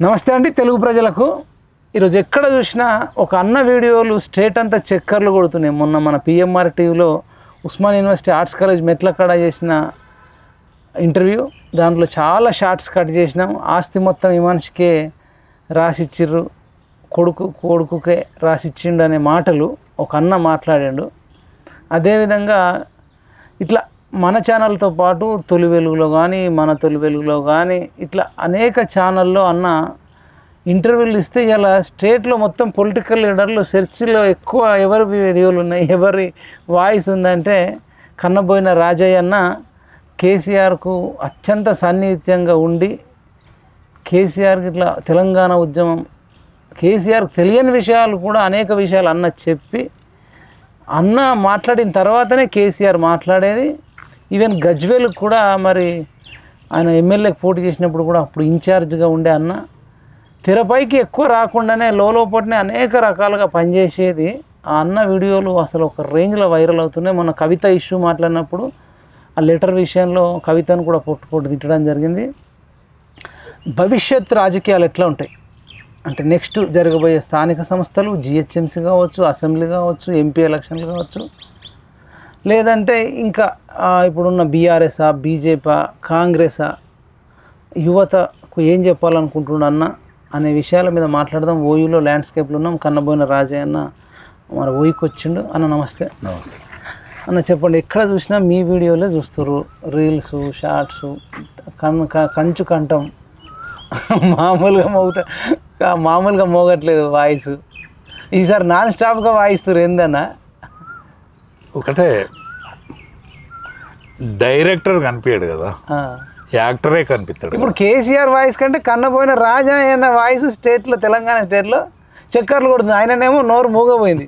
నమస్తే అండి తెలుగు ప్రజలకు. ఈరోజు ఎక్కడ చూసినా ఒక అన్న వీడియోలు స్టేట్ అంతా చక్కర్లు కొడుతున్నాయి. మొన్న మన పిఎంఆర్ టీవీలో ఉస్మాన్ యూనివర్సిటీ ఆర్ట్స్ కాలేజ్ మెట్ల కాడ చేసిన ఇంటర్వ్యూ, దాంట్లో చాలా షార్ట్స్ కట్ చేసినాం. ఆస్తి మొత్తం ఈ మనిషికే రాసిచ్చిర్రు, కొడుకుకే రాసిచ్చిండు అనే మాటలు ఒక అన్న మాట్లాడాడు. అదేవిధంగా ఇట్లా మన ఛానల్తో పాటు తొలి వెలుగులో కానీ మన తొలి వెలుగులో కానీ ఇట్లా అనేక ఛానల్లో అన్న ఇంటర్వ్యూలు ఇస్తే ఇలా స్టేట్లో మొత్తం పొలిటికల్ లీడర్లు సెర్చ్లో ఎక్కువ ఎవరి వీడియోలు ఉన్నాయి, ఎవరి వాయిస్ ఉందంటే కన్నబోయిన రాజయ్య అన్న కేసీఆర్కు అత్యంత సన్నిహితంగా ఉండి కేసీఆర్కి ఇట్లా తెలంగాణ ఉద్యమం, కేసీఆర్కి తెలియని విషయాలు కూడా అనేక విషయాలు అన్న చెప్పి అన్న మాట్లాడిన తర్వాతనే కేసీఆర్ మాట్లాడేది. ఈవెన్ గజ్వేల్కి కూడా మరి ఆయన ఎమ్మెల్యేకి పోటీ చేసినప్పుడు కూడా అప్పుడు ఇన్ఛార్జ్గా ఉండే అన్న తెరపైకి ఎక్కువ రాకుండానే లోపలనే అనేక రకాలుగా పనిచేసేది. ఆ అన్న వీడియోలు అసలు ఒక రేంజ్లో వైరల్ అవుతున్నాయి. మొన్న కవిత ఇష్యూ మాట్లాడినప్పుడు ఆ లెటర్ విషయంలో కవితను కూడా పొట్టు తిట్టడం జరిగింది. భవిష్యత్ రాజకీయాలు ఎట్లా ఉంటాయి అంటే నెక్స్ట్ జరగబోయే స్థానిక సంస్థలు, జిహెచ్ఎంసీ కావచ్చు, అసెంబ్లీ కావచ్చు, ఎంపీ ఎలక్షన్లు కావచ్చు, లేదంటే ఇంకా ఇప్పుడున్న బీఆర్ఎస్ఆ, బీజేపీ, కాంగ్రెసా, యువతకు ఏం చెప్పాలనుకుంటున్నా అనే విషయాల మీద మాట్లాడదాం. ఓయూలో ల్యాండ్స్కేప్లో ఉన్నాం. కన్నబోయిన రాజయ్య అన్న మన ఓయికి వచ్చిండు. అన్న నమస్తే. నమస్తే అన్న, చెప్పండి. ఎక్కడ చూసినా మీ వీడియోలే చూస్తారు, రీల్స్, షార్ట్స్, కంచు కంఠం మామూలుగా మోగట్లేదు వాయిస్. ఈసారి నాన్ స్టాప్గా వాయిస్తారు ఏందన్నా? ఒకటే డైరెక్టర్ కనిపించాడు కదా, యాక్టరే కనిపిస్తాడు. ఇప్పుడు కేసీఆర్ వాయిస్ కంటే కన్నబోయిన రాజా అన్న వాయిస్ స్టేట్లో, తెలంగాణ స్టేట్లో చక్కర్లు కొడుతుంది. ఆయననేమో నోరు మూగపోయింది,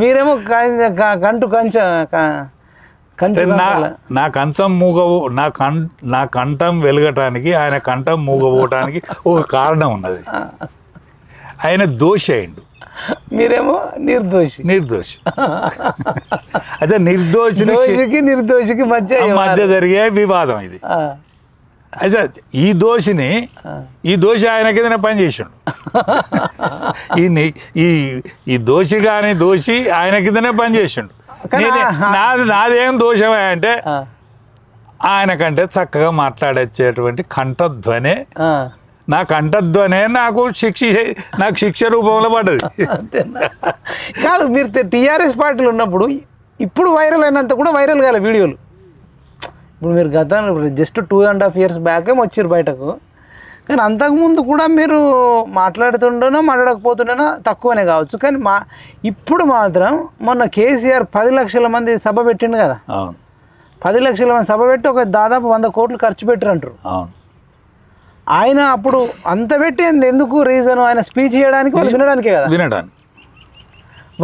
మీరేమో కంచు నా కంచం మూగవు, నా కంఠం వెలగటానికి ఆయన కంఠం మూగపోవటానికి ఒక కారణం ఉన్నది. ఆయన దోషి అయిండు, మీరేమో నిర్దోషి. అయితే నిర్దోషికి మధ్య జరిగే వివాదం ఇది. అయితే ఈ దోషి ఆయన కింద పని చేసిండు. ఈ దోషి కానీ దోషి ఆయన కిందనే పని చేసిండు. నాదేం దోషమే అంటే ఆయన కంటే చక్కగా మాట్లాడేటువంటి కంఠధ్వనే, నా కంఠధ్వనే నాకు శిక్ష రూపంలో పడ్డది. కాదు, మీరు టీఆర్ఎస్ పార్టీలు ఉన్నప్పుడు ఇప్పుడు వైరల్ అయినంత కూడా వైరల్ కాలే వీడియోలు. ఇప్పుడు మీరు గతంలో జస్ట్ 2.5 years బ్యాకే వచ్చారు బయటకు, కానీ అంతకుముందు కూడా మీరు మాట్లాడకపోతుండేనో తక్కువనే కావచ్చు. కానీ ఇప్పుడు మాత్రం మొన్న కేసీఆర్ 10 లక్షల మంది సభ పెట్టిండు కదా, 10 లక్షల మంది సభ పెట్టి ఒక దాదాపు 100 కోట్లు ఖర్చు పెట్టారంటారు. ఆయన అప్పుడు అంత పెట్టి ఎందుకు రీజన్? ఆయన స్పీచ్ చేయడానికి, వాళ్ళు వినడానికే కదా.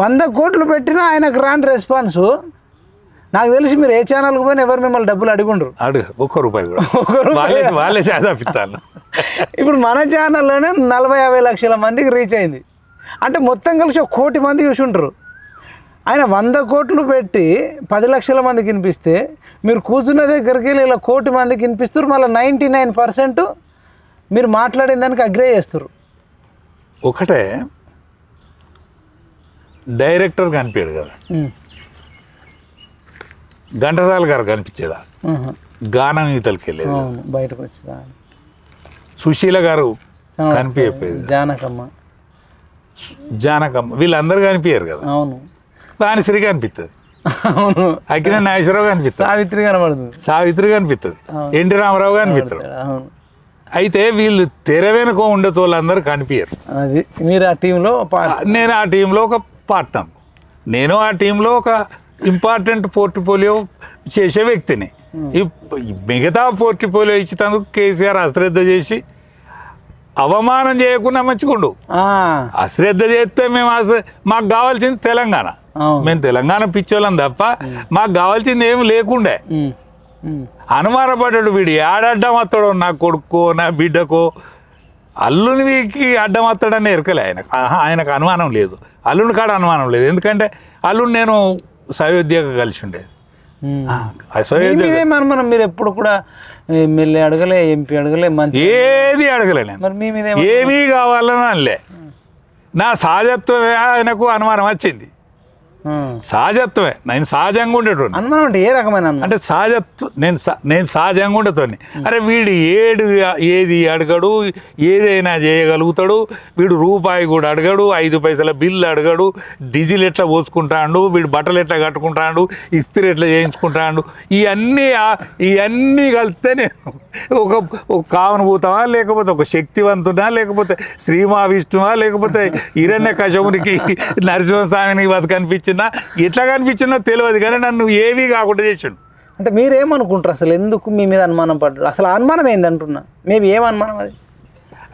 100 కోట్లు పెట్టినా ఆయనకు రాని రెస్పాన్సు. నాకు తెలిసి మీరు ఏ ఛానల్కి పోయినా ఎవరు మిమ్మల్ని డబ్బులు అడుగుండ్రు, ఒక్క రూపాయి కూడా. ఇప్పుడు మన ఛానల్లోనే 40-50 లక్షల మందికి రీచ్ అయింది. అంటే మొత్తం కలిసి 1 కోటి మంది చూసి ఉంటారు. ఆయన 100 కోట్లు పెట్టి 10 లక్షల మందికి వినిపిస్తే మీరు కూర్చున్న దగ్గరికి వెళ్ళి ఇలా 1 కోటి మందికి వినిపిస్తారు. మళ్ళీ 99% మీరు మాట్లాడిన దానికి అగ్రే చేస్తారు. ఒకటే డైరెక్టర్ కనిపించాడు కదా, ఘంటసాల గారు కనిపించేదా, గానం ఈతలకి వెళ్ళేది, బయటకు వచ్చి సుశీల గారు కనిపించలేదు, జానకమ్మ వీళ్ళందరూ కనిపించారు కదా. అవును, వాణిశ్రీ కనిపిస్తుంది, అవును, అక్కినే నాగేశ్వరరావు కనిపిస్తుంది, సావిత్రి కనిపిస్తుంది, ఎన్టీ రామారావు కనిపిస్తారు. అయితే వీళ్ళు తెర వెనుక ఉండే వాళ్ళందరూ కనిపించారు. అది మీరు ఆ టీంలో, నేను ఆ టీంలో ఒక పార్ట్నర్, నేను ఆ టీంలో ఒక ఇంపార్టెంట్ పోర్ట్ఫోలియో చేసే వ్యక్తిని. మిగతా పోర్ట్ఫోలియో ఇచ్చినందుకు కేసీఆర్ అశ్రద్ధ చేసి అవమానం చేయకుండా మంచిగుండు. అశ్రద్ధ చేస్తే మాకు కావాల్సింది తెలంగాణ, మేము తెలంగాణ పిచ్చోళ్ళం తప్ప మాకు కావాల్సింది ఏమి లేకుండే. అనుమానపడ్డాడు వీడు, ఏడడ్డం వస్తాడో నా కొడుకో నా బిడ్డకో, అల్లునికి అడ్డం వస్తాడని ఎరకలే ఆయనకు అనుమానం లేదు, అల్లుని కాడ అనుమానం లేదు. ఎందుకంటే అల్లుని నేను సయోధ్యగా కలిసి ఉండేది. మనం మీరు ఎప్పుడు కూడా ఎమ్మెల్యే అడగలే, ఎంపీ అడగలే, మంత్రి ఏది అడగలే నేను. మరి మీ మీద ఏమీ కావాలని అనలే. నా సహజత్వమే ఆయనకు అనుమానం వచ్చింది. సహజత్వమే, నేను సహజంగా ఉండేటోని. అనుమానం అంటే ఏ రకమైన అనుమానం? అంటే సహజత్వం, నేను సహజంగా ఉండేటోని. అరే వీడు ఏది అడగడు, ఏదైనా చేయగలుగుతాడు, వీడు రూపాయి కూడా అడగడు, 5 పైసల బిల్లు అడగడు, డీజిల్ ఎట్లా పోసుకుంటాడు, వీడు బట్టలు ఎట్లా కట్టుకుంటాడు, ఇస్త్రీ ఎట్లా చేయించుకుంటాడు, ఇవన్నీ కలిస్తే నేను ఒక కావనభూతమా, లేకపోతే ఒక శక్తివంతునా, లేకపోతే శ్రీమా విష్ణువా, లేకపోతే హిరణ్య కశపునికి నరసింహస్వామిని కనిపించిందా, ఎట్లా కనిపించిందో తెలియదు, కానీ నన్ను ఏవీ కాకుండా చేసాడు. అంటే మీరేమనుకుంటారు అసలు, ఎందుకు మీ మీద అనుమానం పడ్డారు? అసలు అనుమానం ఏంది అంటున్నా, మేబీ ఏమనుమానం అది?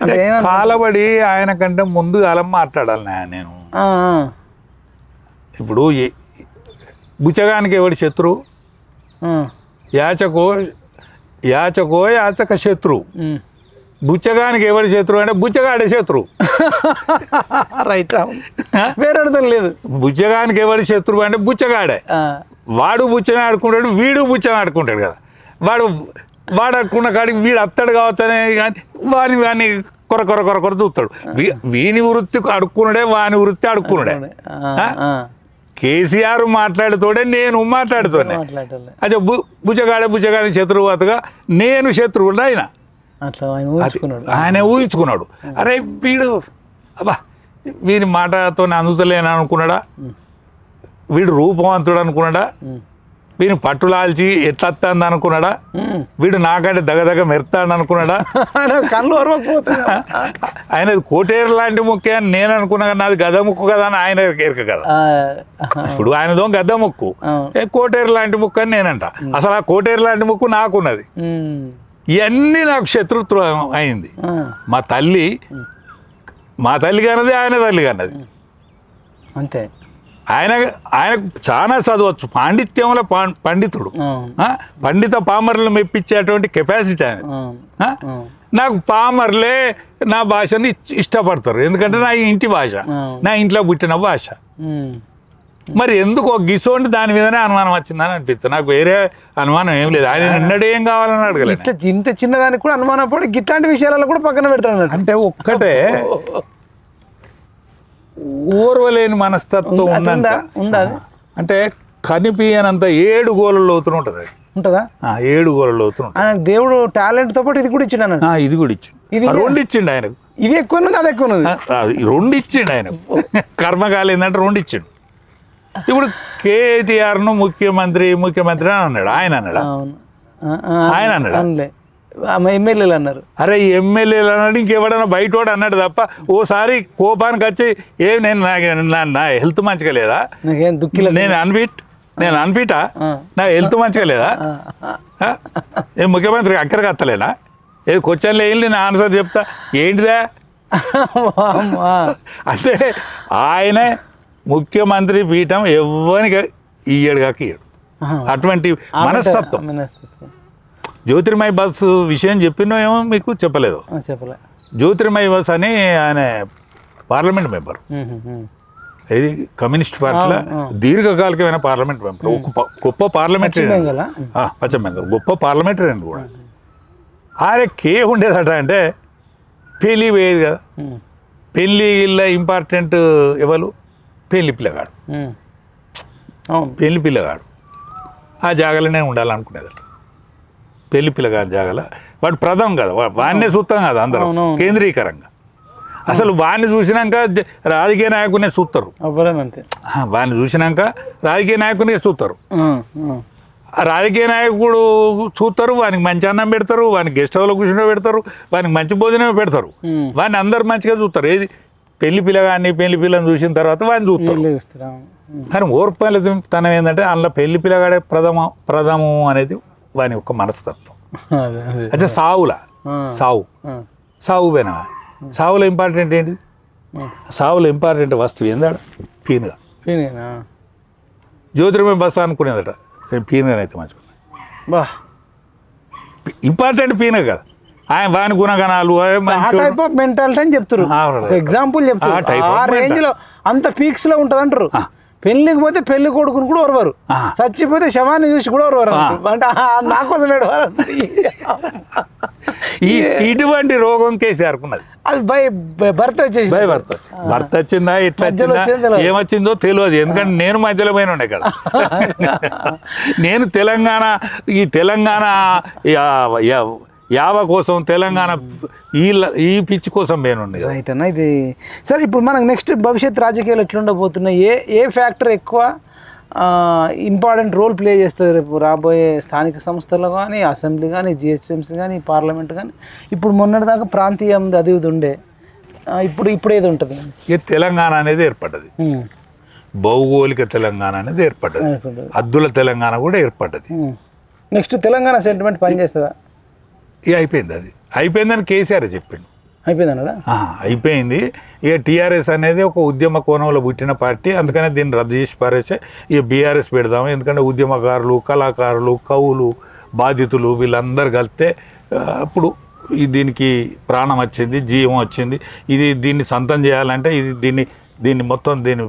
అంటే కాలబడి ఆయన కంటే ముందు కాలం మాట్లాడాలి నేను. ఇప్పుడు బుచ్చగానికి ఎవడి శత్రువు? యాచక శత్రువు. బుచ్చగానికి ఎవరి శత్రువు అంటే బుచ్చగాడే శత్రువు. రైట్, వేరే లేదు. బుచ్చగానికి ఎవరి శత్రువు అంటే బుచ్చగాడే. వాడు బుచ్చమే ఆడుకుంటాడు, వీడు బుచ్చమే ఆడుకుంటాడు కదా. వాడు ఆడుకున్న కాడికి వీడు అత్తడు కావచ్చనే కానీ వాని కొర చూస్తాడు. వీని వృత్తి అడుక్కున్నాడే, వాని వృత్తి అడుక్కున్నాడే. కేసీఆర్ మాట్లాడుతోడే నేను మాట్లాడుతోనే. అచ్చా బుచ్చగాడే శత్రువుగా నేను శత్రువుడు ఆయన. ఆయన ఊహించుకున్నాడు. అరే వీడు అబ్బా వీని మాటతో అందుతలేని అనుకున్నాడా, వీడు రూపవంతుడు అనుకున్నాడా, వీని పట్టులాల్చి ఎట్లా వస్తుంది అనుకున్నాడా, వీడు నాకంటే దగదగ మెరుతాడు అనుకున్నాడా, ఆయన కోటేరు లాంటి ముక్కే అని నేను అనుకున్నా, నాది గద ముక్కు కదా అని ఆయన ఎరక కదా. ఇప్పుడు ఆయనదో గద్ద ముక్కు, కోటేరు లాంటి ముక్కు అని నేనంట. అసలు ఆ కోటేరు లాంటి ముక్కు నాకున్నది. ఇవన్నీ నాకు శత్రుత్వం అయింది. మా తల్లి కన్నది, ఆయన తల్లి కన్నది అంతే. ఆయన చాలా చదవచ్చు, పాండిత్యంలో పండితుడు, పండిత పామర్లను మెప్పించేటువంటి కెపాసిటీ ఆయన. నాకు పామర్లే నా భాషని ఇష్టపడతారు, ఎందుకంటే నా ఇంటి భాష, నా ఇంట్లో పుట్టిన భాష. మరి ఎందుకు ఒక గిసోండి దాని మీదనే అనుమానం వచ్చిందని అనిపిస్తుంది. నాకు వేరే అనుమానం ఏం లేదు. ఆయన నిన్నడే ఏం కావాలని అడగలేదు. ఇంత చిన్నదానికి కూడా అనుమానం పడి ఇట్లాంటి విషయాలలో కూడా పక్కన పెడతాను. అంటే ఒక్కటే ఓర్వలేని మనస్తత్వం ఉందా? అంటే కనిపించనంత 7 గోళ లోతున ఉంటుంది. ఉంటుందా? 7 గోళ లోతున. ఆయన దేవుడు టాలెంట్ తో పాటు ఇది కూడా ఇచ్చిండు. ఇది కూడా ఇచ్చిండు, 2 ఇచ్చిండు ఆయనకు. ఇది ఎక్కువ ఉన్నది, అది ఎక్కువ ఉన్నది. 2 ఇచ్చిండు ఆయనకు. కర్మకాలం ఏంటంటే 2 ఇచ్చిండు. ఇప్పుడు కేటీఆర్ను ముఖ్యమంత్రి అని అన్నాడు. ఆయన అన్నాడు, ఎమ్మెల్యేలు అన్నారు. అరే ఎమ్మెల్యేలు అన్నాడు, ఇంకెవడన్నా బయటోడు అన్నాడు తప్ప. ఓసారి కోపానికి వచ్చి నేను నా హెల్త్ మంచిగా లేదా, నేను అన్ఫిటా, నా హెల్త్ మంచిగా లేదా, ముఖ్యమంత్రి అక్కడికి వస్తలేనా, ఏది క్వశ్చన్లు వెళ్ళి నేను ఆన్సర్ చెప్తా ఏంటిదా అంటే ఆయన ముఖ్యమంత్రి పీఠం ఎవరికి ఇయ్యడు కాక ఇయ్యడు. అటువంటి మనస్తత్వం. జ్యోతిర్మయ బస్ విషయం చెప్పినో ఏమో మీకు చెప్పలేదు. జ్యోతిర్మయ బస్ అని ఆయన పార్లమెంట్ మెంబర్, ఇది కమ్యూనిస్ట్ పార్టీలో దీర్ఘకాలికమైన పార్లమెంట్ మెంబర్, గొప్ప పార్లమెంటరీ, పశ్చిమ బెంగాల్ గొప్ప పార్లమెంటరీ కూడా. ఆయనకే ఉండేదట అంటే పెళ్ళి పోయేది కదా, పెళ్ళి ఇంపార్టెంట్ ఎవరు, పెళ్లి పిల్లగాడు, పెళ్లి పిల్లగాడు ఆ జాగాలోనే ఉండాలనుకునేదట. పెళ్లి పిల్లగాడు జాగాల వాడు ప్రథం కదా, వాడినే చూస్తాం కదా అందరం కేంద్రీకరంగా. అసలు వాడిని చూసినాక రాజకీయ నాయకునే చూస్తారు, వాడిని చూసినాక రాజకీయ నాయకునే చూస్తారు. రాజకీయ నాయకుడు చూస్తారు, వానికి మంచి అన్నం పెడతారు, వానికి గెస్ట్ హౌస్లో కూర్చుని పెడతారు, వానికి మంచి భోజనం పెడతారు, వాడిని అందరు మంచిగా చూస్తారు. ఏది పెళ్లి పిల్లని చూసిన తర్వాత వాడిని చూస్తారు. కానీ ఓర్పతనం ఏంటంటే అందులో పెళ్లి పిల్లగాడే ప్రథమం అనేది వాని యొక్క మనస్తత్వం. అచ్చా సావు పోయినా సావులో ఇంపార్టెంట్ ఏంటి, సావులో ఇంపార్టెంట్ వస్తువు ఏందాడు పీనుగా. జ్యోతిర్మయ బస్ అనుకునేదట, పీనుగానైతే మంచిగా ఇంపార్టెంట్ పీనుగ కదా. ఆయన వాని గుణగణాలు మెంటాలిటీ అని చెప్తారు, ఎగ్జాంపుల్ చెప్తారు. ఆ రేంజ్ లో అంత పీక్స్ లో ఉంటది అంటారు. పెళ్లికి పోతే పెళ్లి కొడుకుని కూడా ఓరవారు, చచ్చిపోతే శవాన్ని చూసి కూడా ఓరవారు. అంటే నా కోసం ఏడవారు. ఇటువంటి రోగం కేసీఆర్ ఉన్నది. అది భర్త వచ్చేసి భర్త వచ్చిందా ఇట్లా వచ్చిందా ఏమొచ్చిందో తెలియదు. ఎందుకంటే నేను మధ్యలో పోయిన ఉండే కదా. నేను ఈ తెలంగాణ యావ కోసం తెలంగాణ ఈ పిచ్చి కోసం పోయినుండే. రైట్ అన్న. ఇది సరే, ఇప్పుడు మనకు నెక్స్ట్ భవిష్యత్ రాజకీయాలు ఎట్లా ఉండబోతున్నాయి? ఏ ఫ్యాక్టర్ ఎక్కువ ఇంపార్టెంట్ రోల్ ప్లే చేస్తుంది రేపు రాబోయే స్థానిక సంస్థలు కానీ, అసెంబ్లీ కానీ, జిహెచ్ఎంసీ కానీ, పార్లమెంట్ కానీ? ఇప్పుడు మొన్నటిదాకా ప్రాంతీయం అది ఇది ఉండే, ఇప్పుడు ఏది ఉంటుంది? తెలంగాణ అనేది ఏర్పడ్డది, భౌగోళిక తెలంగాణ అనేది ఏర్పడ్డది, అద్దుల తెలంగాణ కూడా ఏర్పడ్డది. నెక్స్ట్ తెలంగాణ సెంటిమెంట్ పనిచేస్తుందా? అయిపోయింది. అది అయిపోయిందని కేసీఆర్ చెప్పిండు. అయిపోయిందన్నాడా? అయిపోయింది. ఇక టీఆర్ఎస్ అనేది ఒక ఉద్యమ కోణంలో పుట్టిన పార్టీ, అందుకనే దీన్ని రద్దు చేసి పారేసే ఇక బీఆర్ఎస్ పెడదాము. ఎందుకంటే ఉద్యమకారులు, కళాకారులు, కవులు, బాధితులు వీళ్ళందరూ కలిస్తే అప్పుడు దీనికి ప్రాణం వచ్చింది, జీవం వచ్చింది. దీన్ని సొంతం చేయాలంటే దీన్ని మొత్తం దీన్ని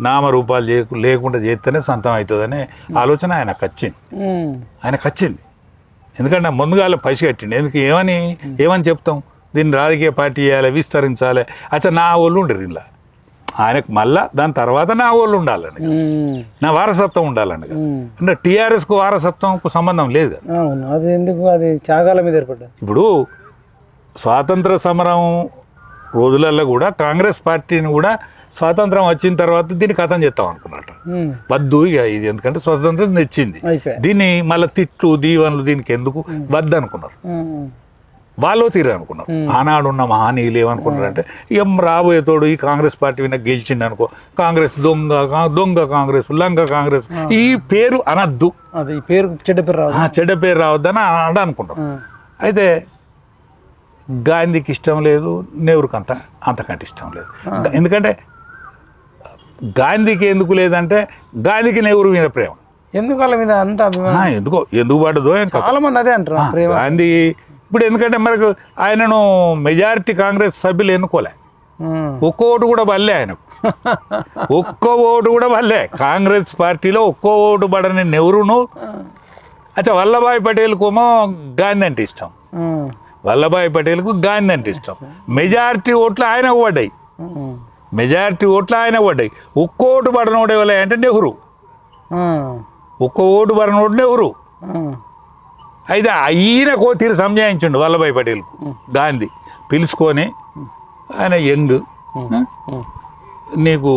నామరూపాలు లేకుండా చేస్తేనే సొంతం అవుతుందనే ఆలోచన ఆయనకు వచ్చింది. ఎందుకంటే ముందుగా పైస కట్టిండి. ఎందుకు ఏమని చెప్తాం? దీన్ని రాజకీయ పార్టీ చేయాలి, విస్తరించాలి. అచ్చా నా వాళ్ళు ఉండరు ఇలా ఆయనకు, మళ్ళా దాని తర్వాత నా వాళ్ళు ఉండాలని, నా వారసత్వం ఉండాలని. అంటే టీఆర్ఎస్కు వారసత్వంకు సంబంధం లేదు కదా. అది ఎందుకు? అది త్యాగాల మీద ఏర్పడ్డా. ఇప్పుడు స్వాతంత్ర సమరం రోజులలో కూడా కాంగ్రెస్ పార్టీని కూడా స్వాతంత్రం వచ్చిన తర్వాత దీన్ని కథం చేస్తాం అనుకున్నట్టు. వద్దు ఇక ఇది, ఎందుకంటే స్వాతంత్రం తెచ్చింది, దీన్ని మళ్ళీ తిట్లు దీవెనలు దీనికి ఎందుకు వద్దు అనుకున్నారు. వాళ్ళు తీరు అనుకున్నారు. ఆనాడున్న మహనీయులు ఏమనుకున్నారంటే, ఇక రాబోయే తోడు ఈ కాంగ్రెస్ పార్టీ విన గెలిచింది అనుకో, కాంగ్రెస్ దొంగ కాంగ్రెస్, లంగ కాంగ్రెస్, ఈ పేరు అనద్దు, చెడ్డ పేరు రావద్దని అనుకుంటాం. అయితే గాంధీకి ఇష్టం లేదు, నెహ్రూకి అంతకంటే ఇష్టం లేదు. ఎందుకంటే గాంధీకి ఎందుకు లేదంటే, గాంధీకి నెహ్రూ మీద ప్రేమ. ఎందుకు వాళ్ళ మీద అంత ఎందుకు పడదో చాలా మంది అదే అంటారు. గాంధీ ఇప్పుడు ఎందుకంటే మనకు ఆయనను మెజారిటీ కాంగ్రెస్ సభ్యులు ఎన్నుకోలే, ఒక్క ఓటు కూడా పడలే ఆయనకు, ఒక్క ఓటు కూడా పడలే. కాంగ్రెస్ పార్టీలో ఒక్క ఓటు పడని నెహ్రూను, అచ్చా వల్లభాయ్ పటేల్కేమో గాంధీ అంటే ఇష్టం, వల్లభాయ్ పటేల్కు గాంధీ అంటే ఇష్టం. మెజారిటీ ఓట్లు ఆయనకు పడ్డాయి, ఒక్క ఓటు పడనోడు ఎవరే అంటే నెహ్రూ, ఒక్క ఓటు పడనోడు నెహ్రూ. అయితే ఈయనకో తీరు సంజాయించండు వల్లభాయ్ పటేల్కు గాంధీ పిలుచుకొని, ఆయన యంగ్, నువ్వు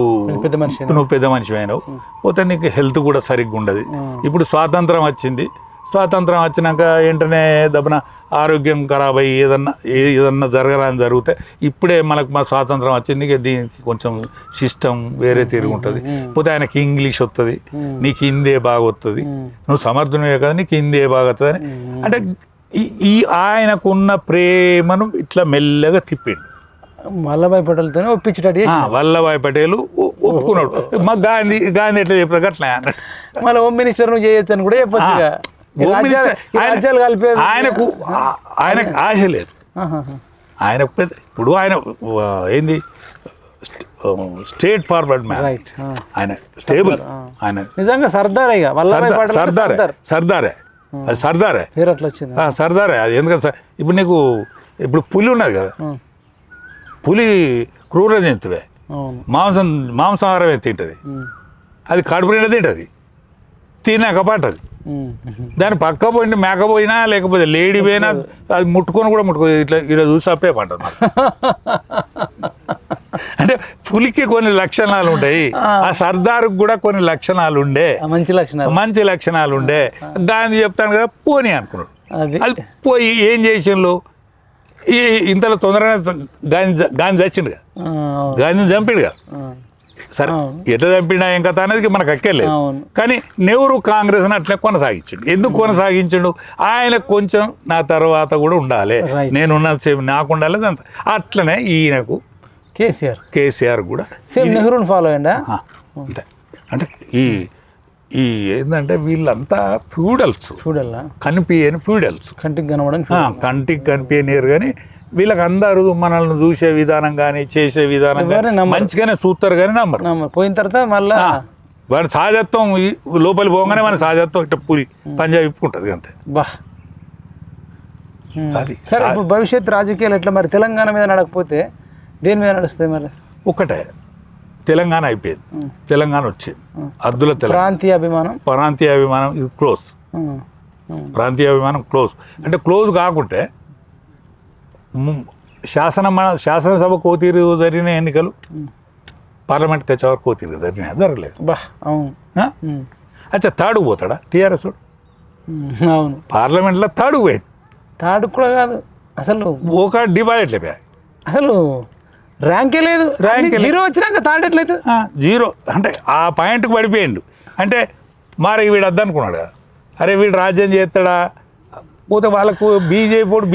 పెద్ద మనిషి అయినావు, పోతే నీకు హెల్త్ కూడా సరిగ్గా ఉండదు. ఇప్పుడు స్వాతంత్రం వచ్చినాక వెంటనే దబ్బన ఆరోగ్యం ఖరాబ్ అయ్యి ఏదన్నా జరగరాని జరిగితే, ఇప్పుడే మా స్వాతంత్రం వచ్చింది, దీనికి కొంచెం సిస్టమ్ వేరే తిరిగి ఉంటుంది. పోతే ఆయనకి ఇంగ్లీష్ వస్తుంది, నీకు హిందీ బాగా వస్తుంది, నువ్వు సమర్థునివే కదా, నీకు హిందీ బాగా వస్తుంది అని. అంటే ఆయనకున్న ప్రేమను ఇట్లా మెల్లగా తిప్పిండు. వల్లభాయ్ పటేల్తోనే ఒప్పించేటట్టు వల్లభాయ్ పటేల్ ఒప్పుకున్నాడు. మా గాంధీ ఎట్లా చెప్పారు అట్లా అన్నాడు. మళ్ళీ హోమ్ మినిస్టర్ నువ్వు చేయొచ్చు అని కూడా చెప్పచ్చు. ఆయనకు ఆశ లేదు. ఆయనకు ఇప్పుడు ఆయన ఏంది స్ట్రేట్ ఫార్వర్డ్ మ్యాన్, ఆయన స్టేబుల్, ఆయన నిజంగా సర్దారే, సర్దారే. అది ఎందుకంటే ఇప్పుడు పులి ఉన్నది కదా, పులి క్రూర జంతువే, మాంసాహారమే తింటది, అది కడుపు నిండా తింటది, తినాక పట్టది. దాని పక్క పోయిన మేకపోయినా లేకపోతే లేడీ పోయినా అది ముట్టుకొని కూడా ఇట్లా చూసి అప్పే పట్టదు. అంటే పులికి కొన్ని లక్షణాలు ఉంటాయి, ఆ సర్దారుకు కూడా కొన్ని లక్షణాలు ఉండే, మంచి లక్షణాలు ఉండే. గాంధీ చెప్తాను కదా పోనీ అనుకున్నాడు. అది పోయి ఏం చేసిండు, ఇంతలో తొందరగా గాంధీ చచ్చిండు కదా, గాంధీని చంపిండు కదా. సరే ఎట్లా చంపినా ఏం కథ అనేది మనకు అక్కర్లేదు. కానీ నెహ్రూ కాంగ్రెస్ని అట్లా కొనసాగించండు. ఎందుకు కొనసాగించండు? ఆయనకు కొంచెం నా తర్వాత కూడా ఉండాలి, నేనున్నసేపు నాకు ఉండాలి. అట్లనే ఈయనకు కేసీఆర్ కూడా నెహ్రూని ఫాలో అయ్యండి. అంతే. అంటే ఈ ఏంటంటే వీళ్ళంతా ఫ్యూడల్స్, కనిపించని ఫ్యూడల్స్, కంటికి కనిపించనియరు. కానీ వీళ్ళకి అందరూ మనల్ని చూసే విధానం కానీ చేసే విధానం కానీ మంచిగానే చూస్తారు కానీ నమ్మరు. పోయిన తర్వాత మళ్ళీ వాడి సహజత్వం లోపలి పోగానే మన సహజత్వం ఇట్లా పూరి పంజాబ్ ఇప్పుకుంటుంది అంతే. బా అది సరే, ఇప్పుడు భవిష్యత్ రాజకీయాలు ఎట్లా మరి? తెలంగాణ మీద నడకపోతే దేని మీద నడుస్తాయి మరి? ఒక్కటే, తెలంగాణ అయిపోయింది, తెలంగాణ వచ్చింది, అద్దుల ప్రాంతీయ అభిమానం ఇది క్లోజ్. ప్రాంతీయ అభిమానం క్లోజ్ అంటే క్లోజ్ కాకుంటే శాసనసభ కోతీరు జరిగిన ఎన్నికలు, పార్లమెంట్కి వచ్చేవారు కోతీరు జరిగినాయి, జరగలేదు. అచ్చా థర్డ్కి పోతాడా టీఆర్ఎస్? అవును, పార్లమెంట్లో థర్డ్కి పోయాడు. థర్డ్ కూడా కాదు, అసలు ఒక డిపాజిట్ అయిపోయాయి, అసలు ర్యాంకే లేదు. జీరో వచ్చినాక థర్డ్ ఎట్లయితే జీరో అంటే ఆ పాయింట్కి పడిపోయిండు. అంటే మరి వీడు వద్దనుకున్నాడు కదా, అరే వీడు రాజ్యం చేస్తాడా పోతే వాళ్ళకు బీజేపీ వాడు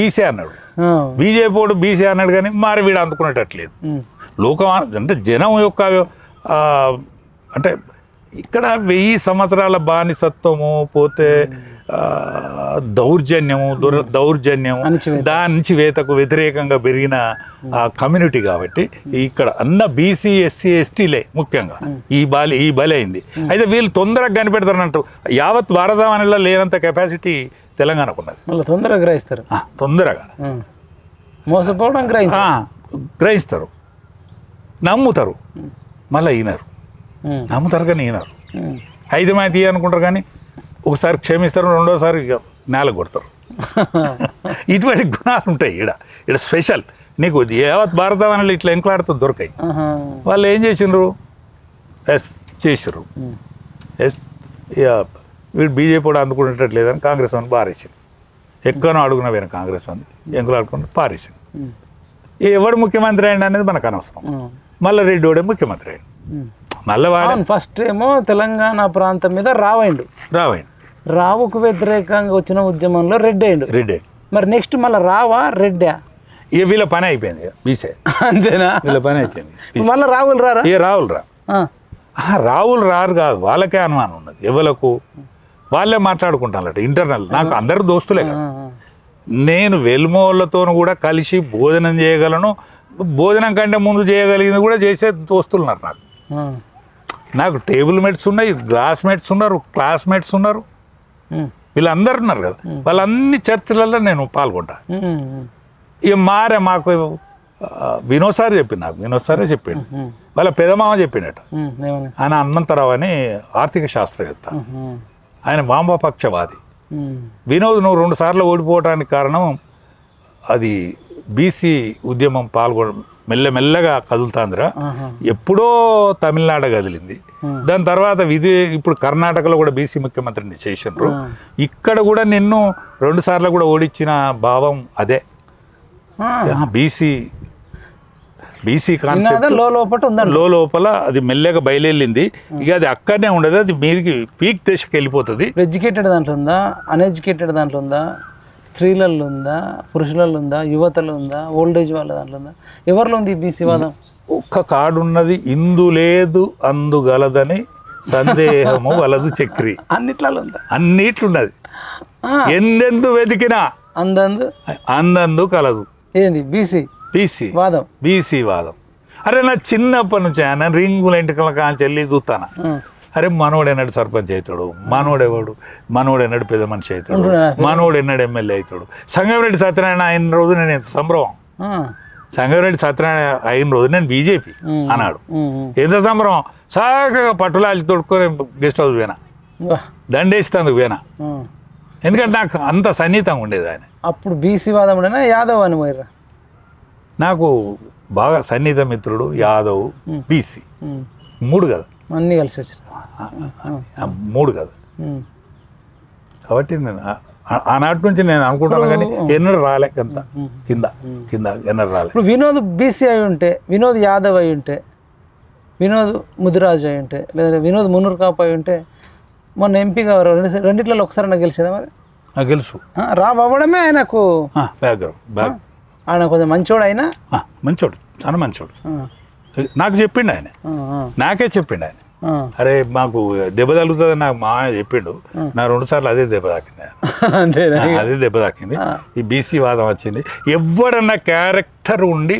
బీసీ అన్నాడు కానీ మరి వీడు అందుకునేటట్లేదు. లోకం అంటే జనం యొక్క అంటే ఇక్కడ 1000 సంవత్సరాల బానిసత్వము పోతే దౌర్జన్యము దాని నుంచి వేతకు వ్యతిరేకంగా పెరిగిన కమ్యూనిటీ కాబట్టి ఇక్కడ అన్న బీసీ ఎస్సీ ఎస్టీలే ముఖ్యంగా ఈ బలి అయింది. అయితే వీళ్ళు తొందరగా కనిపెడతారంటూ యావత్ భారతదేశంలో లేనంత కెపాసిటీ తెలంగాణకు ఉన్నది. తొందరగా గ్రహిస్తారు, తొందరగా మోసపోవడం గ్రహిస్తారు, నమ్ముతారు, మళ్ళీ ఈనరు, నమ్ముతారు కానీ ఈనరు. ఐదమైతే అనుకుంటారు కానీ ఒకసారి క్షమిస్తారు, రెండోసారి నేల కొడతారు. ఇటువంటి గుణాలు ఉంటాయి ఇక్కడ స్పెషల్. నీకు యావత్ భారతదేశంలో ఇట్లా ఎంకలాడుతూ దొరికాయి. వాళ్ళు ఏం చేసిండ్రు? చేసిర్రు. వీడు బీజేపీ కూడా అందుకునేటట్టు లేదని కాంగ్రెస్ అని పారేసింది. ఎక్కడో అడుగున పోయిన కాంగ్రెస్ అని ఎంకలాడుకుంటే పారేసింది. ఎవడు ముఖ్యమంత్రి అయ్యండి అనేది మనకు అనవసరం. మళ్ళీ రెడ్డి వాడే ముఖ్యమంత్రి అయ్యండి. మళ్ళీ వాడు ఫస్ట్ ఏమో తెలంగాణ ప్రాంతం మీద రావైండు. రావుకు వ్యతిరేకంగా వచ్చిన ఉద్యమంలో రెడ్డి అయ్యిండు. మరి నెక్స్ట్ మళ్ళీ రావా రెడ్డా? ఇక వీళ్ళ పని అయిపోయింది, బీసే అంతేనా? వీళ్ళ పని అయిపోయింది. మళ్ళీ రావులు రారా? రావులు రారు కాదు, వాళ్ళకే అనుమానం ఉన్నది. ఎవలకు వాళ్ళే మాట్లాడుకుంటానట ఇంటర్నల్. నాకు అందరు దోస్తులే కదా. నేను వెల్మోళ్ళతో కూడా కలిసి భోజనం చేయగలను, భోజనం కంటే ముందు చేయగలిగింది కూడా చేసే దోస్తులు ఉన్నారు నాకు టేబుల్ మేట్స్ ఉన్నాయి, క్లాస్మేట్స్ ఉన్నారు, క్లాస్మేట్స్ ఉన్నారు, వీళ్ళందరూ ఉన్నారు కదా. వాళ్ళన్ని చర్చలలో నేను పాల్గొంటా. ఇక మాకు వినోద్ సార్ చెప్పిండు, వాళ్ళ పెదమామ చెప్పిండట. ఆయన హనుమంతరావు అని ఆర్థిక శాస్త్రవేత్త, ఆయన వామపక్షవాది. వినోద్ నువ్వు 2 సార్లు ఓడిపోవడానికి కారణం అది బీసీ ఉద్యమం మెల్లమెల్లగా కదులుతాందిరా. ఎప్పుడో తమిళనాడు కదిలింది, దాని తర్వాత ఇప్పుడు కర్ణాటకలో కూడా బీసీ ముఖ్యమంత్రిని చేసిండ్రు. ఇక్కడ కూడా నిన్ను 2 సార్లు కూడా ఓడించిన భావం అదే. బీసీ కాన్సెప్ట్ లోపల అది మెల్లగా బయలుదేరింది. ఇక అది అక్కడనే ఉండదు, అది మీదికి పీక్ దశకి వెళ్ళిపోతుంది. ఎడ్యుకేటెడ్ దాంట్లో ఉందా, అన్ఎడ్యుకేటెడ్ దాంట్లో ఉందా, స్త్రీలలో ఉందా, పురుషులలో ఉందా, యువతలో ఉందా, ఓల్డేజ్ వాళ్ళ దాంట్లో ఉందా, ఎవరిలో ఉంది బీసీ వాదం? ఒక్క కార్డు ఉన్నది, ఇందు లేదు అందుగలదని సందేహము వలదు చక్రి. అన్నిట్లలో ఉందా? అన్నిట్లున్నది. ఎందెందు వెతికినా అందందు కలదు. ఏంది బీసీ వాదం? అరే నా చిన్నప్పటి నుంచి ఆయన రింగుల ఇంటికల కాంచెల్లి చూస్తానా, అరే మనోడు ఎన్నడు సర్పంచ్ అవుతాడు, మనోడు ఎన్నడు పెద్ద మనిషి అవుతాడు, మనోడు ఎన్నడు ఎమ్మెల్యే అవుతాడు. సంగమిరెడ్డి సత్యనారాయణ అయిన రోజు నేను ఎంత సంభ్రమం. సంగమిరెడ్డి సత్యనారాయణ అయిన రోజు నేను బీజేపీ అన్నాడు, ఎంత సంభ్రమం. సాగగా పట్టులాల్చి తొడుక్కొని గెస్ట్ హౌస్ పోయినా, దండేస్తాను పోయినా, ఎందుకంటే నాకు అంత సన్నిహితంగా ఉండేది ఆయన. అప్పుడు బీసీ వాదం ఉండేనా యాదవ్ అని పోయిరా? నాకు బాగా సన్నిహిత మిత్రుడు యాదవ్, బీసీ 3 కదా, అన్నీ కలిసి వచ్చి 3 కదా. కాబట్టి నేను ఆనాటి నుంచి నేను అనుకుంటాను కానీ ఎన్నడూ రాలే కింద ఎన్నడూ రాలే. ఇప్పుడు వినోద్ బీసీ అయి ఉంటే, వినోద్ యాదవ్ అయి ఉంటే, వినోద్ ముదిరాజు అయి ఉంటే, లేదా వినోద్ మున్నూరు కాపు అయి ఉంటే మొన్న ఎంపీగా రెండిట్లలో ఒకసారి నాకు గెలిచేదా? మరి గెలుసు రావడమే ఆయనకు బ్యాక్. ఆయన కొంచెం మంచోడు, అయినా మంచోడు, చాలా మంచోడు. నాకు చెప్పిండు ఆయన, నాకే చెప్పిండు ఆయన, అరే మాకు దెబ్బ తగులుతుంది నాకు మా చెప్పిండు. నా 2 సార్లు అదే దెబ్బ తాకింది. ఈ బీసీ వాదం వచ్చింది. ఎవడన్నా క్యారెక్టర్ ఉండి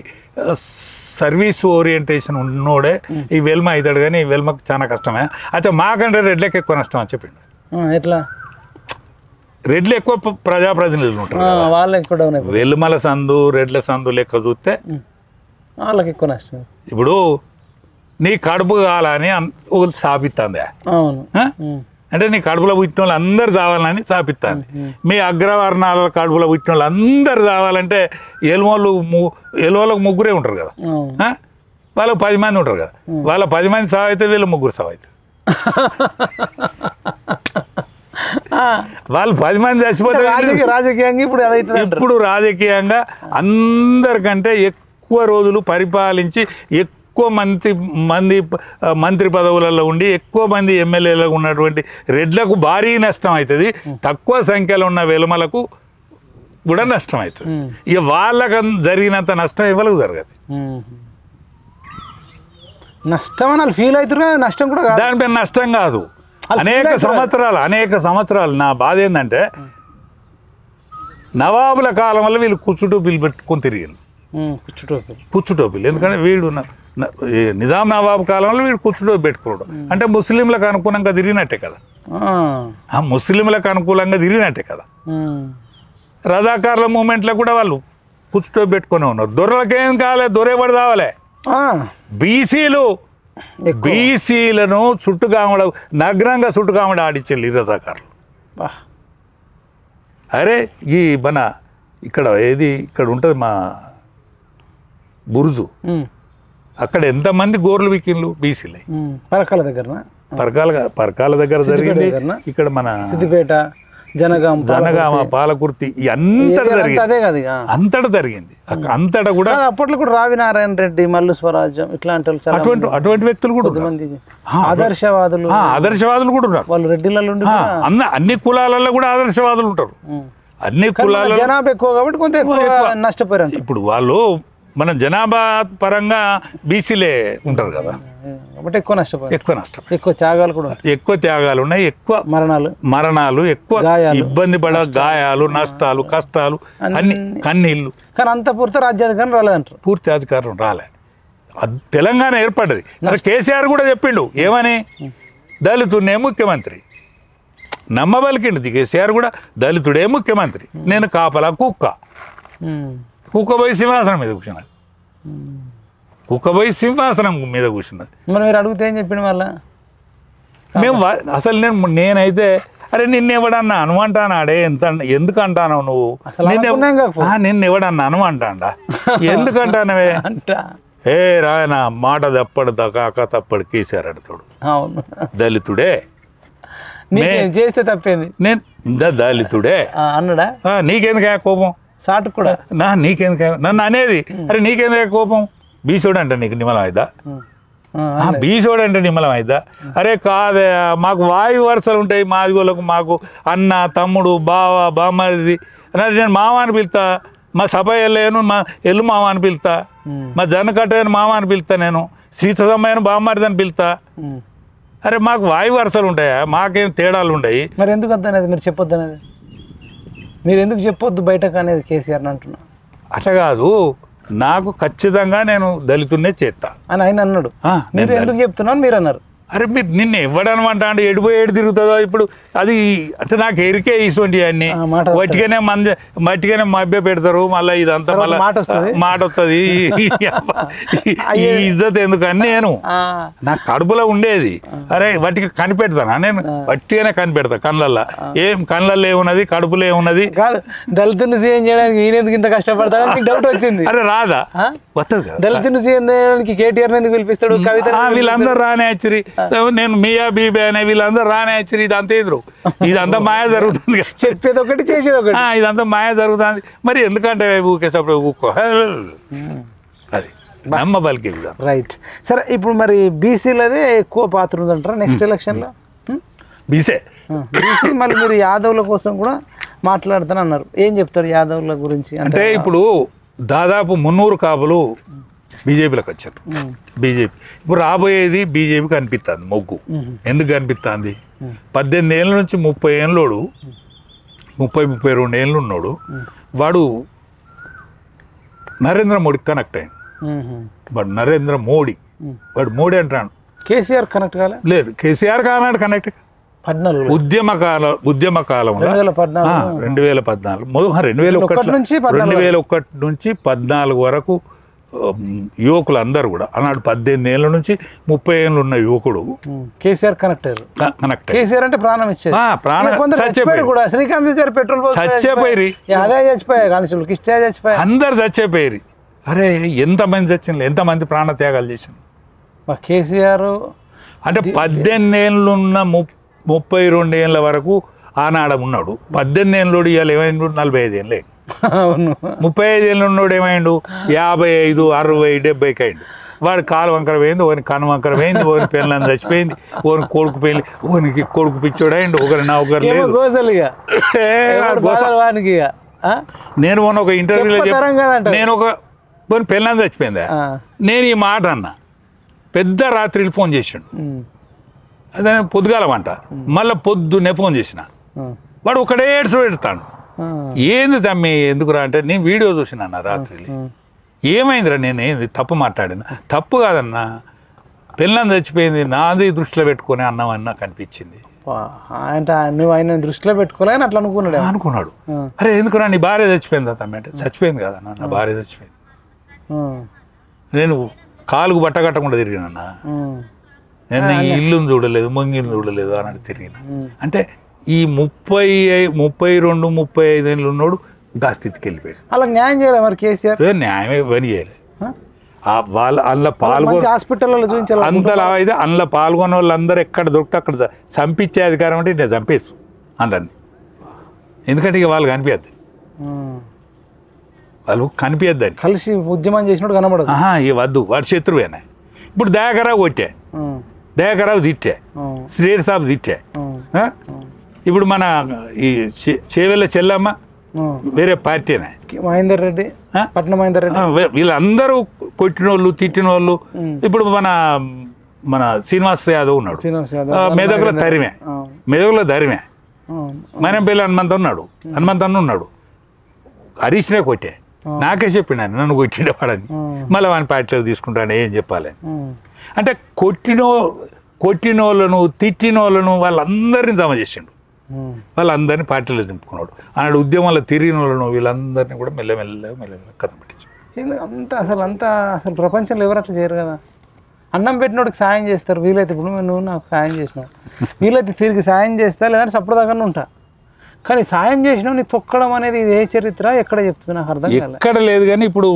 సర్వీస్ ఓరియంటేషన్ ఉన్నోడే ఈ వెల్మ అవుతాడు, కానీ ఈ వెల్మకు చాలా కష్టమే. అయితే మాకంటే రెడ్లకు ఎక్కువ నష్టం అని చెప్పిండు. ఎట్లా? రెడ్లు ఎక్కువ ప్రజాప్రతినిధులు ఉంటారు, వాళ్ళకి కూడా వెల్మల సందు రెడ్ల సందు లెక్క చూస్తే వాళ్ళకి ఎక్కువ నష్టం. ఇప్పుడు నీ కడుపు కావాలని సాపిస్తుంది, అంటే నీ కడుపులో పుట్టిన వాళ్ళు అందరు చావాలని చాపిస్తుంది. మీ అగ్రవర్ణాల కడుపులో పుట్టిన వాళ్ళు అందరు చావాలంటే ఎలువలకు ముగ్గురే ఉంటారు కదా, వాళ్ళకు 10 మంది ఉంటారు కదా, వాళ్ళ 10 మంది సావు అయితే వీళ్ళు ముగ్గురు సావు అవుతుంది. వాళ్ళు 10 మంది చచ్చిపోతే రాజకీయంగా ఇప్పుడు రాజకీయంగా అందరికంటే ఎక్కువ రోజులు పరిపాలించి ఎక్కువ మంత్రి పదవులలో ఉండి ఎక్కువ మంది ఎమ్మెల్యేలకు ఉన్నటువంటి రెడ్లకు భారీ నష్టం అవుతుంది, తక్కువ సంఖ్యలో ఉన్న వెలుమలకు కూడా నష్టం అవుతుంది. ఇక వాళ్ళకు జరిగినంత నష్టం ఎవరికి జరగదు. నష్టం అని వాళ్ళు ఫీల్ అవుతారు, నష్టం కూడా దానిపై నష్టం కాదు. అనేక సంవత్సరాలు నా బాధ ఏంటంటే నవాబుల కాలం వల్ల వీళ్ళు కుచ్చుటోపీలు పెట్టుకొని తిరిగారు. కుచ్చుటోపీలు ఎందుకంటే వీడు నిజాం నవాబు కాలంలో వీడు కుచ్చుటోపీ పెట్టుకోవడం అంటే ముస్లింలకు అనుకూలంగా తిరిగినట్టే కదా, ముస్లింలకు అనుకూలంగా తిరిగినట్టే కదా. రజాకార్ల మూమెంట్లో కూడా వాళ్ళు కుచ్చుటోపీ పెట్టుకునే ఉన్నారు. దొరలకేం కావాలి, దొరేవాడు కావాలి. బీసీలను చుట్టుకామడ నగ్నంగా చుట్టుకామడ ఆడిచ్చారు ఈ రజాకారులు. అరే ఈ మన ఇక్కడ ఉంటుంది మా బురుజు, అక్కడ ఎంతమంది గోర్లు వికిన్లు బీసీలే. పరకాల దగ్గర జరిగింది, ఇక్కడ మన సిద్దిపేట జనగామ పాలకుర్తి అంతటా జరిగింది. అంతటా కూడా అప్పట్లో కూడా రావి నారాయణ రెడ్డి, మల్లు స్వరాజ్యం ఇట్లాంటి అటువంటి వ్యక్తులు కూడా ఆదర్శవాదులు కూడా ఉన్నారు. వాళ్ళు రెడ్డిలలో అన్ని కులాలలో కూడా ఆదర్శవాదులు ఉంటారు. అన్ని కులాల జనాభా ఎక్కువ కాబట్టి కొంత నష్టపోయారు. ఇప్పుడు వాళ్ళు మన జనాభా పరంగా బీసీలే ఉంటారు కదా, ఎక్కువ నష్టపోయారు. ఎక్కువ త్యాగాలు ఉన్నాయి, ఎక్కువ మరణాలు, ఎక్కువ ఇబ్బంది పడ గాయాలు, నష్టాలు, కష్టాలు, అన్ని కన్నీళ్ళు. కానీ అంత పూర్తి రాజ్యాధికారం రాలేదంటారు. పూర్తి అధికారం రాలే. తెలంగాణ ఏర్పడ్డది. కేసీఆర్ కూడా చెప్పిండు ఏమని, దళితుడినే ముఖ్యమంత్రి నమ్మబలికిండు. కేసీఆర్ కూడా దళితుడే ముఖ్యమంత్రి, నేను కాపలా కుక్క పోయి సింహాసనం మీద కూర్చున్నది. పోయి సింహాసనం మీద కూర్చున్నది. మరి మీరు అడిగితే ఏం చెప్పిండు మళ్ళా? మేము అసలు నేనైతే అరే నిన్ను ఎవడన్నా అనుమంటానాడే, ఎందుకు అంటాను నువ్వు, నిన్ను ఎవడన్నా అనుమంటాడా, ఎందుకంటానవే ఏ రాయన మాట తప్పడు కాక తప్పడు కేసీఆర్ అడుతాడు. దళితుడే చేస్తే తప్పేంది, నేను దళితుడే అన్నాడా? నీకెందుకు కోపం? సాటు కూడా నీకెందుకు నన్ను అనేది? అరే నీకెందుకు కోపం? బీసోడు అంటే నీకు నిమ్మలం అయిద్దా? బీసోడు అంటే నిమ్మలం అయిద్దా? అరే కాదే, మాకు వాయు వరుసలు ఉంటాయి మాదిగోళ్ళకు, మాకు అన్న తమ్ముడు బావ బామ్మది. నేను మామ అని పిలుతా, మా సభ వెళ్ళాను మా ఎల్లు మామ అని పిలుతా, మా జనకట్టని మామ అని పిలుతా, నేను సీతసమ్మయ్యను బామ్మరిది అని పిలుతా. అరే మాకు వాయు వరుసలు ఉంటాయా? మాకేం తేడాలు ఉంటాయి. మరి ఎందుకు వద్దనేది మీరు చెప్పొద్దు అనేది? మీరు ఎందుకు చెప్పొద్దు బయటకు అనేది కేసీఆర్ అంటున్నా? అట్లా కాదు, నాకు ఖచ్చితంగా నేను దళితున్నే చేస్తా అని ఆయన అన్నాడు. మీరు ఎందుకు చెప్తున్నాను మీరు అన్నారు. అరే మీరు నిన్ను ఇవ్వడనమాట అంటే ఏడు తిరుగుతుందో ఇప్పుడు అది అంటే నాకు ఎరికే ఇటువంటి అన్ని మట్టిగానే మభ్య పెడతారు. మళ్ళీ ఇదంతా మళ్ళీ మాట వస్తుంది. ఈ ఇజ్జత్ ఎందుకని నేను నా కడుపులో ఉండేది. అరే వట్టిగా కనిపెడతానా నేను? వట్టిగానే కనిపెడతా. కళ్ళల్లో ఏమున్నది, కడుపులో ఏమున్నది. దళితుని సీఎం చేయడానికి ఈయనెందుకు ఇంత కష్టపడతాడు డౌట్ వచ్చింది. అరే రాదా? వస్తుంది కదా. దళితుని సీఎం చేయడానికి కేటీఆర్ ఎందుకు పిలిపిస్తాడు? కవిత వీళ్ళందరూ రానే యాక్చువల్లీ నేను మియా బీబీ అనే వీళ్ళందరూ రానే యాక్చువల్లీ ఇదంతా ఎదురు ఇదంతా మాయ జరుగుతుంది. చెప్పేది ఒకటి చేసేది ఒకటి, ఇదంతా మాయ జరుగుతుంది. మరి ఎందుకంటే ఊకేసప్పుడు ఊక్కో అది నమ్మబలికి. రైట్. సరే ఇప్పుడు మరి బీసీలదే ఎక్కువ పాత్ర ఉందంటారా నెక్స్ట్ ఎలక్షన్లో? బీసీ మళ్ళీ మీరు యాదవ్ల కోసం కూడా మాట్లాడుతానన్నారు. ఏం చెప్తారు యాదవ్ల గురించి? అంటే ఇప్పుడు దాదాపు 300 కాపులు బీజేపీలోకి వచ్చారు. బీజేపీ ఇప్పుడు రాబోయేది బీజేపీకి అనిపిస్తుంది మొగ్గు. ఎందుకు అనిపిస్తుంది? 18 ఏళ్ళ నుంచి 30 ఏళ్ళోడు 32 ఏళ్ళు ఉన్నాడు. వాడు నరేంద్ర మోడీకి కనెక్ట్ అయ్యాడు. వాడు నరేంద్ర మోడీ, వాడు మోడీ అంటాడు. కేసీఆర్ కనెక్ట్ కాలే? లేదు, కేసీఆర్ కానాడు కనెక్ట్. 14 ఉద్యమ కాలంలో 2014 నుంచి 14 వరకు యువకులు కూడా అన్నాడు 18 ఏళ్ళ నుంచి 30 ఏళ్ళు ఉన్న యువకుడు కేసీఆర్ కనెక్ట్. కేసీఆర్ అంటే ప్రాణం ఇచ్చేది. కూడా శ్రీకాంత్ పెట్రోల్ చచ్చిపోయి అందరు చచ్చిపోయి. అరే ఎంతమంది చచ్చింది, ఎంతమంది ప్రాణ త్యాగాలు చేసింది కేసీఆర్. అంటే 18 ఏళ్ళున్న 32 ఏళ్ళ వరకు ఆనాడ ఉన్నాడు. 18 ఏళ్ళోడు ఇవాళ ఏమైండు 45 ఏళ్ళే. 35 ఏళ్ళు ఉన్నోడు ఏమైండు 55, 60, 70 అయిండు. వాడు కాలు వంకర పోయింది, ఓని కను వంకర పోయింది, ఓని పిల్లలని చచ్చిపోయింది, ఓని కొడుకు పెళ్ళి, ఓనికి కొడుకు పిచ్చోడు అయిండు, ఒకరి నా ఒకరు లేదు. నేను మొన్న ఒక ఇంటర్వ్యూలో నేను ఓని పిల్లని చచ్చిపోయిందా, నేను ఈ మాట అన్నా. పెద్ద రాత్రి ఫోన్ చేసిండు, అదే పొద్దుగాలమంట. మళ్ళీ పొద్దున్నే ఫోన్ చేసిన, వాడు ఒకడే ఏడ్స్ పెడతాడు. ఏంది తమ్మి ఎందుకురా అంటే, నేను వీడియో చూసిన అన్న రాత్రి. ఏమైందిరా, నేను ఏంది తప్పు మాట్లాడినా? తప్పు కాదన్నా, పిల్లని చచ్చిపోయింది నాది దృష్టిలో పెట్టుకుని అన్నామని నాకు అనిపించింది. అంటే నువ్వు ఆయన దృష్టిలో పెట్టుకోలేని అట్లా అనుకున్నాడు. అరే ఎందుకురా నీ భార్య చచ్చిపోయిందా తమ్మి అంటే, చచ్చిపోయింది కదన్నా నా భార్య చచ్చిపోయింది. నేను కాలుకు బట్ట కట్టకుండా తిరిగినన్నా, నేను ఈ ఇల్లుని చూడలేదు, మొంగిని చూడలేదు అని తిరిగిన. అంటే ఈ 32, 35 ఏళ్ళు ఉన్నోడు గా స్థితికి వెళ్ళిపోయాడు. అలా న్యాయం చేయలేదు మరి కేసీఆర్. న్యాయమే పని చేయలేదు. వాళ్ళ అందులో హాస్పిటల్లో చూపించాలి. అంతలా అయితే అందులో పాల్గొన్న వాళ్ళందరూ ఎక్కడ దొరికితే అక్కడ చంపించే అధికారం అంటే నేను చంపేస్తాను అందరినీ. ఎందుకంటే ఇక వాళ్ళు కనిపించద్దు, వాళ్ళు కనిపించద్దని కలిసి ఉద్యమం చేసినట్టు కనబడదు. ఇక వద్దు, వాడు శత్రువేనా. ఇప్పుడు దయాకరావు కొట్టే, దయాకరావు తిట్టే, శ్రీర్ సాబ్ తిట్టే. ఇప్పుడు మన ఈ చేవెళ్ళ చెల్లమ్మ వేరే పార్టీనే, మహేందర్ రెడ్డి, పట్నం మహేందర్ రెడ్డి, వీళ్ళందరూ కొట్టిన వాళ్ళు తిట్టిన వాళ్ళు. ఇప్పుడు మన శ్రీనివాస్ యాదవ్ ఉన్నాడు, మెదకులో ధరిమే. మనంపల్లి హనుమంతన్న ఉన్నాడు. హరీష్నే కొట్టే, నాకే చెప్పినాను నన్ను కొట్టిండేవాడని. మళ్ళీ వాని పార్టీలో తీసుకుంటాను ఏం చెప్పాలని. అంటే కొట్టిన వాళ్ళను తిట్టిన వాళ్ళను వాళ్ళందరినీ జమ చేసిండు, వాళ్ళందరినీ పార్టీలో దింపుకున్నాడు. ఆనాడు ఉద్యమాల్లో తిరిగిన వాళ్ళను వీళ్ళందరినీ కూడా మెల్లమెల్లగా కథం పెట్టించాడు. అసలు ప్రపంచంలో ఎవరు అట్లా చేయరు కదా. అన్నం పెట్టినోడికి సాయం చేస్తారు వీలైతే. ఇప్పుడు నువ్వు నాకు సాయం చేసినావు, వీలైతే తిరిగి సాయం చేస్తా, లేదంటే సప్పటిదాకా ఉంటా. కానీ సాయం చేసినావు నీ తొక్కడం అనేది ఏ చరిత్ర ఎక్కడ చెప్తుంది నాకు అర్థం కాలేదు. ఎక్కడ లేదు. కానీ ఇప్పుడు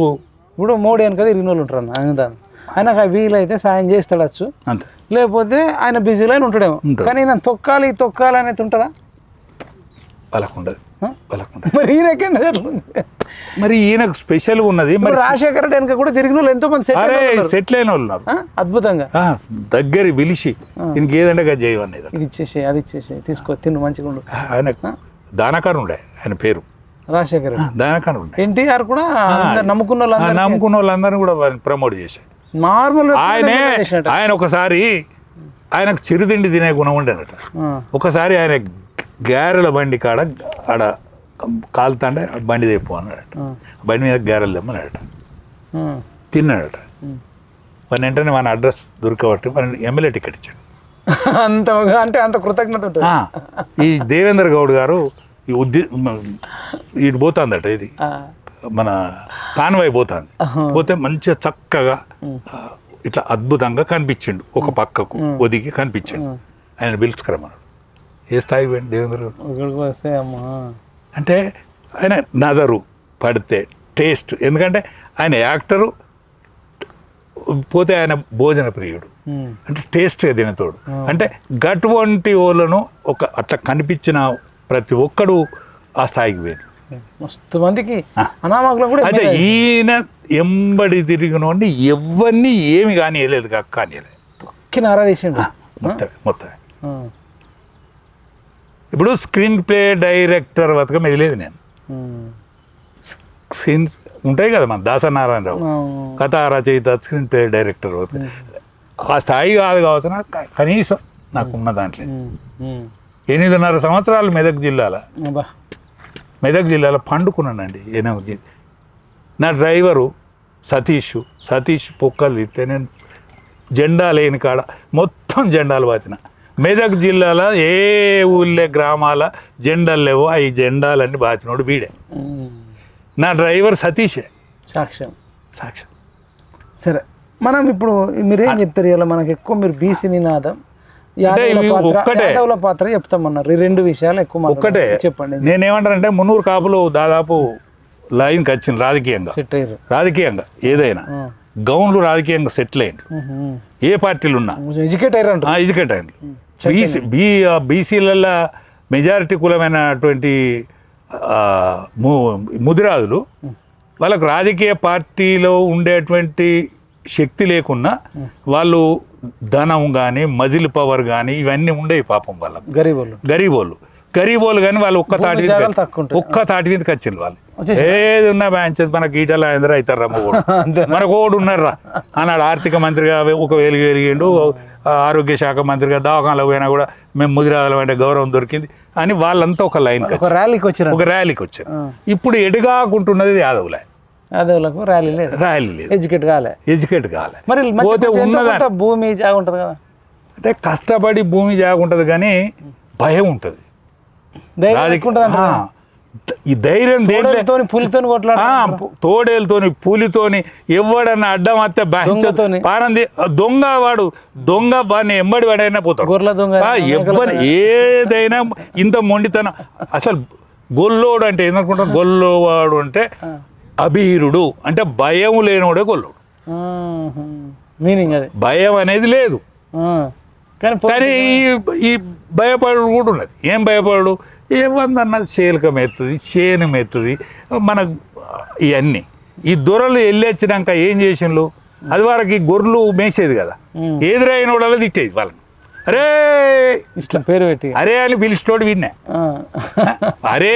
మోడీ అని కదా ఇరిగిన వాళ్ళు ఉంటారు అన్న. ఆయనకు వీలైతే సాయం చేస్తాడచ్చు, లేకపోతే ఆయన బిజీలో ఉంటాడేమో. కానీ నేను తొక్కాలి అనేది ఉంటుందా? మరి మరి ఈయనకు స్పెషల్ ఉన్నది. మరి రాజశేఖర రెడ్డి వెనక కూడా తిరిగిన వాళ్ళు ఎంతో మంది సెటిల్ అయిన వాళ్ళు ఉన్నారు అద్భుతంగా. దగ్గర పిలిచి ఇంకేదంటే అది చేయవని, ఇది ఇచ్చేసి అది ఇచ్చేసి తీసుకో తిను మంచిగా ఉండు. ఆయన దానకరుడే, ఆయన పేరు రాజశేఖర రెడ్డి. దానకరుడు. ఎన్టీఆర్ కూడా నమ్ముకున్న వాళ్ళందరినీ కూడా ప్రమోట్ చేశాడు. నార్మల్ ఆయన ఒకసారి ఆయనకు చిరుతిండి తినే గుణం ఉండేనట. ఒకసారి ఆయన గారెల బండి కాడ ఆడ కాలుతాండే బండి తెప్పు అన్నాడట. బండి మీద గారెలు తెమ్మన్నాడట. తిన్నాడట. మన వెంటనే మన అడ్రస్ దొరకబట్టి మన ఎమ్మెల్యే టికెట్ ఇచ్చాడు. అంత కృతజ్ఞత. ఈ దేవేంద్ర గౌడ్ గారు ఇటు పోతుందట, ఇది మన కాన్వాయ్ పోతుంది. పోతే మంచిగా చక్కగా ఇట్లా అద్భుతంగా కనిపించిండు, ఒక పక్కకు ఒదిగి కనిపించిండు. ఆయన పిలుచుకురమ్మన్నాడు. ఏ స్థాయి పోయింది దేవేంద్ర గౌడ్ అంటే, ఆయన నజరు పడితే టేస్ట్. ఎందుకంటే ఆయన యాక్టరు, పోతే ఆయన భోజన ప్రియుడు, అంటే టేస్ట్గా తినతోడు. అంటే గటువంటి వాళ్ళను అట్లా కనిపించిన ప్రతి ఒక్కడు ఆ స్థాయికి పోయాడు. మస్తు మందికి అనామకులు కూడా. అయితే ఈయన ఎంబడి తిరిగినోడిని ఎవరిని ఏమి కానియలేదు, కానియలేదు మొత్తం. ఇప్పుడు స్క్రీన్ ప్లే డైరెక్టర్ బతకం ఇది లేదు. నేను సీన్స్ ఉంటాయి కదా మన దాసనారాయణరావు, కథా రచయిత, స్క్రీన్ ప్లే డైరెక్టర్ ఆ స్థాయి కాదు కావచ్చు. కనీసం నాకున్న దాంట్లో 8.5 సంవత్సరాలు మెదక్ జిల్లాలో పండుకున్నానండి. 8. నా డ్రైవరు సతీష్ పొక్కలు తీస్తే నేను జెండా లేని కాడ మొత్తం జెండాలు పాతిన. మెదక్ జిల్లాలో ఏ ఊళ్ళే గ్రామాల జెండాలు లేవో ఈ జెండాలన్నీ బాచినోడు వీడే. నా డ్రైవర్ సతీషే సాక్ష్యం. సరే, మనం ఇప్పుడు మీరేం చెప్తారు? ఇలా మనకి ఎక్కువ మీరు బీసీ నినాదం యాదవుల పాత్ర చెప్తామన్నారు. ఈ రెండు విషయాలు ఎక్కువ ఒక్కటే చెప్పండి. నేనేమంటానంటే మున్నూరు కాపులు దాదాపు లైన్కి వచ్చింది రాజకీయంగా ఏదైనా గౌన్లు రాజకీయంగా సెటిల్ అయ్యింది. ఏ పార్టీలు ఉన్నా ఎడ్యుకేట్ అయ్యారు. బీసీలలో మెజారిటీ కులమైనటువంటి ముదిరాజులు వాళ్ళకు రాజకీయ పార్టీలో ఉండేటువంటి శక్తి లేకున్నా వాళ్ళు ధనం కానీ మజిల్ పవర్ కానీ ఇవన్నీ ఉండేవి పాపం వాళ్ళకు. గరీబోళ్ళు కానీ వాళ్ళు ఒక్క తాటి మీదకి వచ్చింది. వాళ్ళు ఏది ఉన్నా బ్యాంచ్ మనకు ఈటల అందరూ అవుతారు రమ్మోడు మనకు ఓడు ఉన్నారా అన్నాడు. ఆర్థిక మంత్రిగా ఒక వెలిగిండు, ఆరోగ్య శాఖ మంత్రిగా దవాఖానలో పోయినా కూడా మేము ముదిరాజులం అంటే గౌరవం దొరికింది అని వాళ్ళంతా ఒక లైన్కి ఒక ర్యాలీకి వచ్చారు. ఇప్పుడు ఎటుగాకుంటున్నది యాదవులకు ర్యాలీ లేదు, ఎడ్యుకేట్ కాలే. పోతే ఉన్నదా భూమి జాగ ఉంటుంది కదా, అంటే కష్టపడి భూమి జాగ ఉంటుంది కానీ భయం ఉంటుంది. ఈ ధైర్యం తోడేలతోని పులితోని ఎవడన్నా అడ్డం అత్తే పారంది దొంగ వాడిని ఎంబడి వాడైనా పోతాడు. ఎవరు ఏదైనా ఇంత మొండితనం. అసలు గొల్లోడు అంటే ఏందనుకుంటాం? గొల్లోవాడు అంటే అభీరుడు, అంటే భయం లేనివాడే గొల్లోడు. మీనింగ్ అది, భయం అనేది లేదు. కానీ ఈ భయపడు కూడా ఉన్నది. ఏం భయపడు? ఏమందన్నది చేలికం ఎత్తుంది, చేను ఎత్తుంది మన ఇవన్నీ. ఈ దొరలు వెళ్ళొచ్చినాక ఏం చేసిండ్రు? అది వరకు ఈ గొర్రెలు మేసేది కదా, ఎదురైన వాళ్ళ తిట్టేది వాళ్ళని. అరే ఇష్టం పేరు పెట్టి అరే అని పిలిచినోడు విన్నే, అరే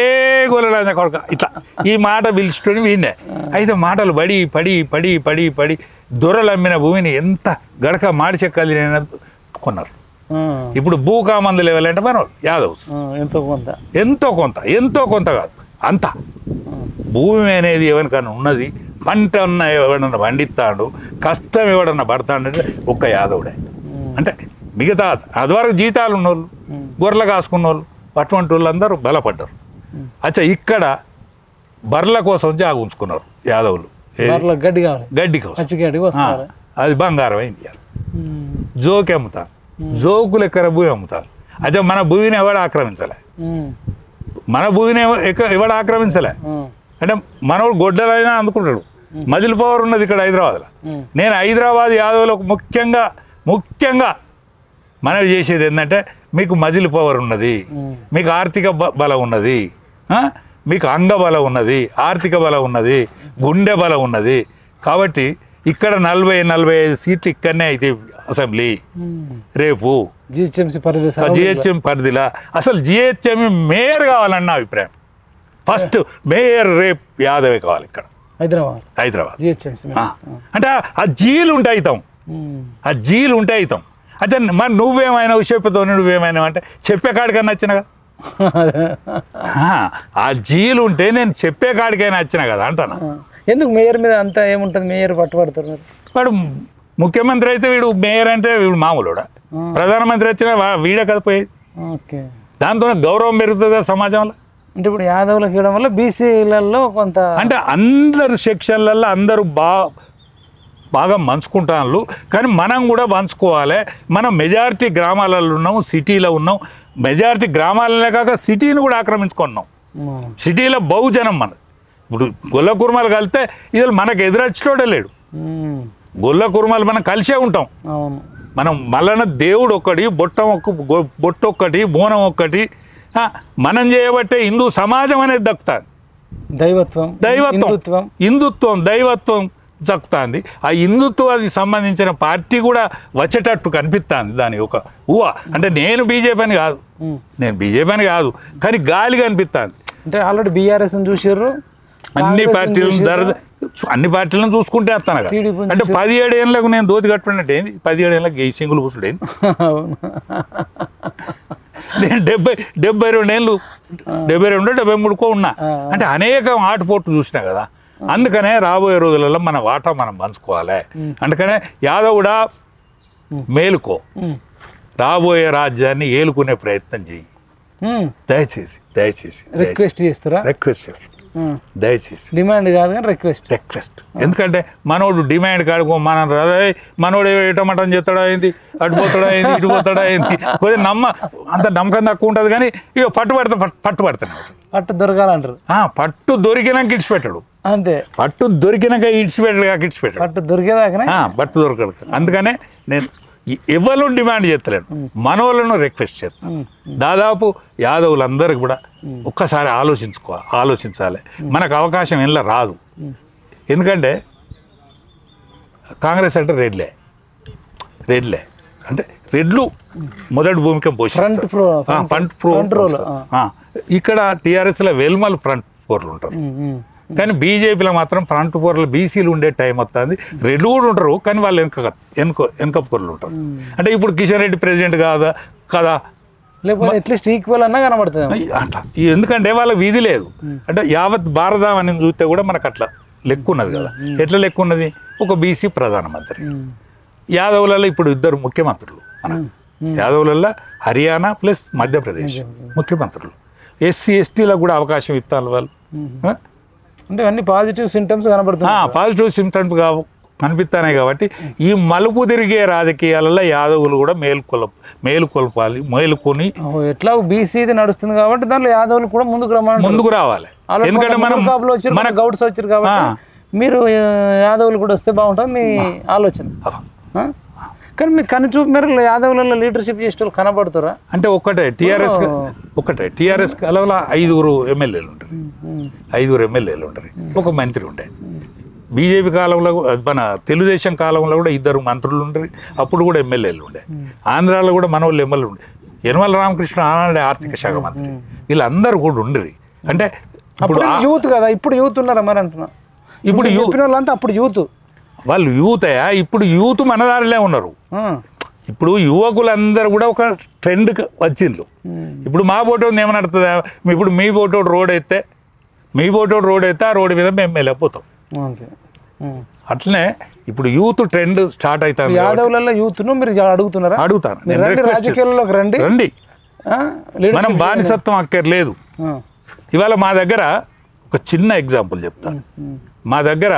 గొర్రెల కొడుక ఇట్లా ఈ మాట పిలిచినోడు విన్నే. అయితే మాటలు పడి పడి పడి పడి పడి దొరలు అమ్మిన భూమిని ఎంత గడక మాడి చెక్కలు కొన్నారు. ఇప్పుడు భూకామందు లెవెల్ అంటే మన యాదవ్స్ ఎంతో కొంత కాదు అంత భూమి అనేది ఎవరికన్నా ఉన్నది. పంట ఉన్న ఎవడన్నా పండిస్తాడు, కష్టం ఎవడన్నా పడతాడంటే ఒక్క యాదవుడే. అంటే మిగతా అదివరకు జీతాలు ఉన్నోళ్ళు, గొర్రెలు కాసుకున్న వాళ్ళు, అటువంటి వాళ్ళందరూ బలపడ్డారు. అచ్చా, ఇక్కడ బర్రెల కోసం జాగ ఉంచుకున్నారు యాదవులు. గడ్డి కోసం అది బంగారం అయింది. జోకి అమ్ముతారు, జోకులు ఎక్కర భూమి అమ్ముతారు. అదే మన భూమిని ఎవడు ఆక్రమించలే, ఎవడు ఆక్రమించలే. అంటే మనోడు గొడ్డలైనా అందుకుంటాడు. మజిల్ పవర్ ఉన్నది ఇక్కడ హైదరాబాద్లో. నేను హైదరాబాద్ యాదవులకు ముఖ్యంగా మనవి చేసేది ఏంటంటే, మీకు మజిల్ పవర్ ఉన్నది, మీకు ఆర్థిక బలం ఉన్నది, మీకు అంగబలం ఉన్నది, ఆర్థిక బలం ఉన్నది, గుండె బలం ఉన్నది. కాబట్టి ఇక్కడ 40-45 సీట్లు ఇక్కడనే అయితే అసెంబ్లీ రేపు జిహెచ్ఎం పరిధిలా. అసలు జిహెచ్ఎం మేయర్ కావాలన్న అభిప్రాయం. ఫస్ట్ మేయర్ రేపు యాదవే కావాలి ఇక్కడ హైదరాబాద్. అంటే ఆ జీలు ఉంటే అవుతాం, అచ్చా. మరి నువ్వేమైనా చెప్పేతో నువ్వేమైనా అంటే చెప్పే కాడికైనా వచ్చినా కదా, ఆ జీలు ఉంటే నేను చెప్పే కాడికైనా వచ్చినా కదా అంటాను. ఎందుకు మేయర్ మీద అంతా ఏముంటుంది? మేయర్ పట్టుబడుతున్నారు. వాడు ముఖ్యమంత్రి అయితే వీడు మేయర్ అంటే వీడు మామూలుడా, ప్రధానమంత్రి వచ్చినా వీడే కదా పోయేది. దాంతో గౌరవం పెరుగుతుంది కదా సమాజంలో. అంటే ఇప్పుడు యాదవులకు ఇవ్వడం వల్ల బీసీలలో కొంత, అంటే అందరు సెక్షన్లలో అందరూ బాగా పంచుకుంటాను. కానీ మనం కూడా పంచుకోవాలి. మనం మెజారిటీ గ్రామాలలో ఉన్నాం, సిటీలో ఉన్నాం. మెజారిటీ గ్రామాలనే కాక సిటీని కూడా ఆక్రమించుకున్నాం. సిటీలో బహుజనం మన. ఇప్పుడు గొల్ల కుర్మాలు కలిస్తే ఇది మనకు ఎదురొచ్చేటోడే లేడు. గొల్ల కుర్మాలు మనం కలిసే ఉంటాం. మనం మళ్ళీ దేవుడు ఒక్కటి, బొట్టొక్కటి, బోనం ఒక్కటి. మనం చేయబట్టే హిందూ సమాజం అనేది దక్కుతుంది. దైవత్వం దక్కుతుంది. ఆ హిందుత్వానికి సంబంధించిన పార్టీ కూడా వచ్చేటట్టు కనిపిస్తుంది. దాని ఒక ఊహ. అంటే నేను బీజేపీని కాదు, కానీ గాలి కనిపిస్తుంది. అంటే ఆల్రెడీ బీఆర్ఎస్ చూసారు, అన్ని పార్టీలను చూసుకుంటే వస్తాను కదా. అంటే 17 ఏళ్ళకు నేను దోతి కట్టుకున్నట్టు ఏంది, 17 ఏళ్ళకి ఈ సింగులు కూర్చుడేంది. నేను 72 ఏళ్ళు 73 ఉన్నా. అంటే అనేక ఆటుపోట్లు చూసినా కదా. అందుకనే రాబోయే రోజులలో మన వాటా మనం పంచుకోవాలి. అందుకనే యాదవ్ కూడా మేలుకో, రాబోయే రాజ్యాన్ని ఏలుకునే ప్రయత్నం చేయి. దయచేసి దయచేసి రిక్వెస్ట్ చేస్తారా? రిక్వెస్ట్ చేస్తాం, దయచేసి. డిమాండ్ కాదు కానీ రిక్వెస్ట్. ఎందుకంటే మనోడు డిమాండ్ కాడుకో మనం మనోడు ఏటమటం చేస్తాడా అయింది, అటు పోతాడా అయింది, ఇటు పోతాడా అయింది, కొద్దిగా అంత నమ్మకం తక్కువ ఉంటుంది. కానీ ఇక పట్టుబడుతున్నాడు. పట్టు దొరకాలంటారు. పట్టు దొరికినాక ఇడిచిపెట్టాడు అంతే. పట్టు దొరికినాక ఇడిచిపెట్టాడు. పట్టు దొరికేదాకా పట్టు దొరకడు. అందుకనే నేను ఎవరు డిమాండ్ చేస్తలేను, మనోళ్ళను రిక్వెస్ట్ చేస్తాను. దాదాపు యాదవులందరూ కూడా ఒక్కసారి ఆలోచించాలి. మనకు అవకాశం ఎలా రాదు. ఎందుకంటే కాంగ్రెస్ అంటే రెడ్లే అంటే రెడ్లు మొదటి భూమిక పోషిస్తారు. ఇక్కడ టీఆర్ఎస్లో వెల్మల్ ఫ్రంట్ ఫోర్లు ఉంటారు, కానీ బీజేపీలో మాత్రం ఫ్రంట్ ఫోర్లు బీసీలు ఉండే టైం వస్తుంది. రెడ్లు కూడా ఉంటారు, కానీ వాళ్ళు వెనక ఫోర్లు ఉంటారు. అంటే ఇప్పుడు కిషన్ రెడ్డి ప్రెసిడెంట్ కదా, లేకపోతే అట్లీస్ట్ ఈక్వల్ అన్నా కనబడుతుంది అట్లా. ఎందుకంటే వాళ్ళకి విధి లేదు. అంటే యావత్ భారతం అని చూస్తే కూడా మనకు అట్లా లెక్క ఉన్నది కదా. ఎట్లా లెక్క ఉన్నది? ఒక బీసీ ప్రధానమంత్రి, యాదవులలో ఇప్పుడు 2 ముఖ్యమంత్రులు. మన యాదవులలో హర్యానా ప్లస్ మధ్యప్రదేశ్ ముఖ్యమంత్రులు. ఎస్సీ ఎస్టీలకు కూడా అవకాశం ఇస్తారు వాళ్ళు. అంటే అన్ని పాజిటివ్ సింటమ్స్ కనబడుతున్నాయి, పాజిటివ్ సింటమ్స్ కనిపిస్తున్నాయి. కాబట్టి ఈ మలుపు తిరిగే రాజకీయాలలో యాదవులు కూడా మేలుకొని ఎట్లా బీసీది నడుస్తుంది కాబట్టి దాంట్లో యాదవులు కూడా ముందుకు రావాలి. ఎందుకంటే మన గౌడ్స్ వచ్చారు కాబట్టి మీరు యాదవులు కూడా వస్తే బాగుంటుంది మీ ఆలోచన. కానీ మీకు కనుచూపు మేరకు యాదవులలో లీడర్షిప్ చేసే వాళ్ళు కనబడుతారా? అంటే టీఆర్ఎస్ కలవల 5 ఎమ్మెల్యేలు ఉంటారు, 5 ఎమ్మెల్యేలు ఉంటారు, ఒక మంత్రి ఉంటాయి. బీజేపీ కాలంలో మన తెలుగుదేశం కాలంలో కూడా 2 మంత్రులు ఉంటారు, అప్పుడు కూడా ఎమ్మెల్యేలు ఉండే. ఆంధ్రాలో కూడా మన వాళ్ళు ఎమ్మెల్యేలు ఉండే. యనమల రామకృష్ణ ఆనాడే ఆర్థిక శాఖ మంత్రి. వీళ్ళందరూ కూడా ఉండరు. అంటే ఇప్పుడు యూత్ కదా, ఇప్పుడు యూత్ ఉన్నారా మరి అంటున్నా. ఇప్పుడు వాళ్ళంతా అప్పుడు యూత్, వాళ్ళు యూత్ అయ్యా. ఇప్పుడు యూత్ మన దారిలో ఉన్నారు. ఇప్పుడు యువకులందరూ కూడా ఒక ట్రెండ్ వచ్చిండ్రు. ఇప్పుడు మా బోటోడు ఏమని నడుతుందా? ఇప్పుడు మీ బోటోడు రోడ్ అయితే ఆ రోడ్డు మీద మేము వెళ్ళిపోతాం. అట్లనే ఇప్పుడు యూత్ ట్రెండ్ స్టార్ట్ అవుతుంది. యాదవులలో యూత్ను మీరు అడుగుతున్నారా? అడుగుతాను. రాజకీయాల్లోకి రండి. మనం బానిసత్వం అక్కర్లేదు. ఇవాళ మా దగ్గర ఒక చిన్న ఎగ్జాంపుల్ చెప్తాను. మా దగ్గర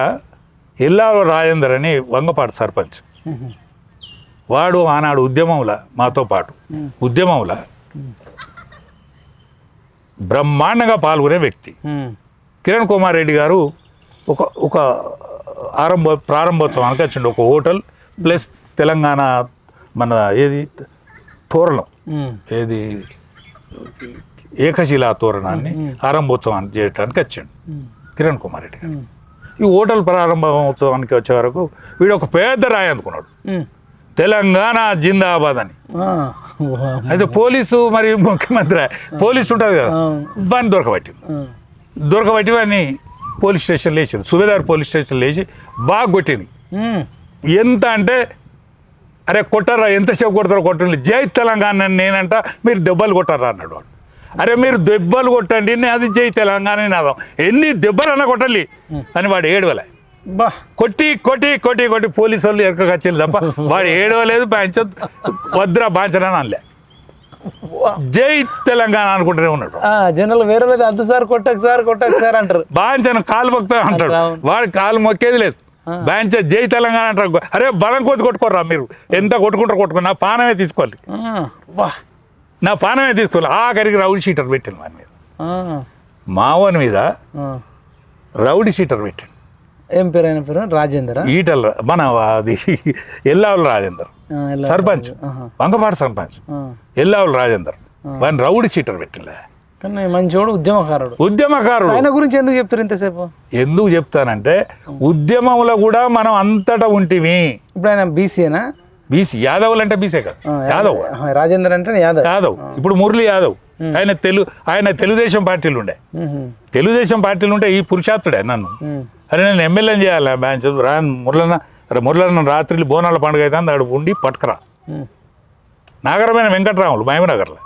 ఎల్లాలో రాజేందర్ అని వంగపాటి సర్పంచ్, వాడు ఆనాడు ఉద్యమంలో మాతో పాటు బ్రహ్మాండంగా పాల్గొనే వ్యక్తి. కిరణ్ కుమార్ రెడ్డి గారు ఒక ప్రారంభోత్సవానికి వచ్చిండు. ఒక హోటల్ ప్లస్ తెలంగాణ మన తోరణం ఏకశిలా తోరణాన్ని ఆరంభోత్సవాన్ని చేయడానికి వచ్చాడు కిరణ్ కుమార్ రెడ్డి గారు. ఈ హోటల్ ప్రారంభోత్సవానికి వచ్చే వరకు వీడు ఒక పెద్ద రాయి అందుకున్నాడు, తెలంగాణ జిందాబాద్ అని. అయితే పోలీసు మరి ముఖ్యమంత్రి పోలీసు ఉంటుంది కదా, వాడిని దొరకబట్టి వాడిని పోలీస్ స్టేషన్లో వేసారు. సుబేదార్ పోలీస్ స్టేషన్లో వేసి బాగా కొట్టింది. ఎంత అంటే అరే కొట్టారా, ఎంతసేపు కొడతారో కొట్టండి, జై తెలంగాణ నేనంట, మీరు దెబ్బలు కొట్టారా అన్నాడు వాడు. అరే మీరు దెబ్బలు కొట్టండి, అది జై తెలంగాణ నాదం, ఎన్ని దెబ్బలన్నా కొట్టాలి అని వాడు ఏడవలే. కొట్టి కొట్టి కొట్టి కొట్టి పోలీసు వాళ్ళు ఎక్కకొచ్చింది తప్ప వాడు ఏడవలేదు. వద్దురా బాంచనని అనలే, జై తెలంగాణ అనుకుంటూనే ఉన్నాడు. జనాలు వేరే వేరే అద్దు సార్ కొట్టకు అంటారు. బాంచన కాలు మొక్కుతా అంటాడు, వాడు కాలు మొక్కేది లేదు. బాంచ జై తెలంగాణ అంటారు. అరే బలం కొట్టుకోర్రా, మీరు ఎంత కొట్టుకుంటారు నా పానమే తీసుకోవాలి, ఆఖరికి రౌడీ షీటర్ పెట్టాను వాని మీద, మావోని మీద రౌడీ షీటర్ పెట్టాడు. ఏం పేరు అయిన పేరు? రాజేందర్. ఈటల్ మన అది ఎల్లావుల రాజేందర్ సర్పంచ్, వంగపాటి సర్పంచ్ ఎల్లావుల రాజేందర్, వాడిని రౌడీ షీటర్ పెట్టలే. కానీ మంచివాడు, ఉద్యమకారుడు. ఆయన గురించి ఎందుకు చెప్తారు ఇంతసేపు? ఎందుకు చెప్తానంటే ఉద్యమంలో కూడా మనం అంతటా ఉంటివి. ఇప్పుడు ఆయన బీసీనా? బీసీ యాదవులు అంటే బీసీ కదా, యాదవ్. రాజేందర్ అంటే యాదవ్. ఇప్పుడు మురళీ యాదవ్ ఆయన తెలుగుదేశం పార్టీలు ఉండే ఈ పురుషార్థుడే నన్ను, అరే నేను ఎమ్మెల్యేని చేయాలి మురళన్న రాత్రి బోనాల పండుగ అయితే ఆడు ఉండి పట్టుకురా. నాగరమైన వెంకటరాములు మహబూబ్నగర్లో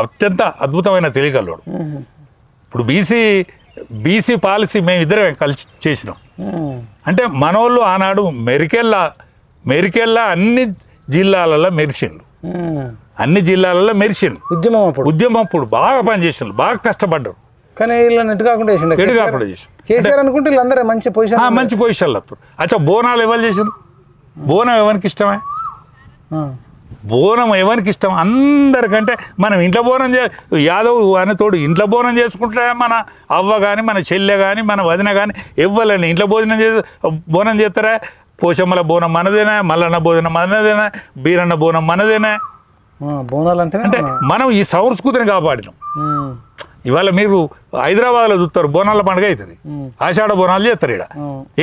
అత్యంత అద్భుతమైన తెలియగలడు. ఇప్పుడు బీసీ బీసీ పాలసీ మేము ఇద్దరం కలిసి చేసినాం. అంటే మనోళ్ళు ఆనాడు మెరికెల్లా అన్ని జిల్లాలలో మెరిసిండ్రు, అన్ని జిల్లాలలో మెరిసిండ్రు. ఉద్యమం అప్పుడు బాగా పనిచేసిండ్రు, బాగా కష్టపడ్డారు. కానీ వీళ్ళని ఎటు కాకుండా చేసిండు కేసీఆర్ అనుకుంటే వీళ్ళందరూ మంచి పొజిషన్, మంచి పొజిషన్లో వస్తారు. అచ్చా బోనాలు ఎవరు చేసిండ్రు? బోనం ఎవరికి ఇష్టమే? బోనం ఎవరికి ఇష్టం? అందరికంటే మనం ఇంట్లో బోనం యాదవ్ అనే తోడు ఇంట్లో బోనం చేసుకుంటే మన అవ్వ కానీ మన చెల్లె కానీ మన వదిన కానీ ఎవ్వలేని ఇంట్లో బోనం చేస్తారా? పోషమ్మల బోనం మనదేనా, మల్లన్న బోనం మనదేనా, బీరన్న బోనం మనదేనా? బోనాలు అంటే మనం ఈ సంస్కృతిని కాపాడినాం. ఇవాళ మీరు హైదరాబాద్లో చూస్తారు బోనాల పండుగ అవుతుంది, ఆషాఢ బోనాలు చేస్తారు.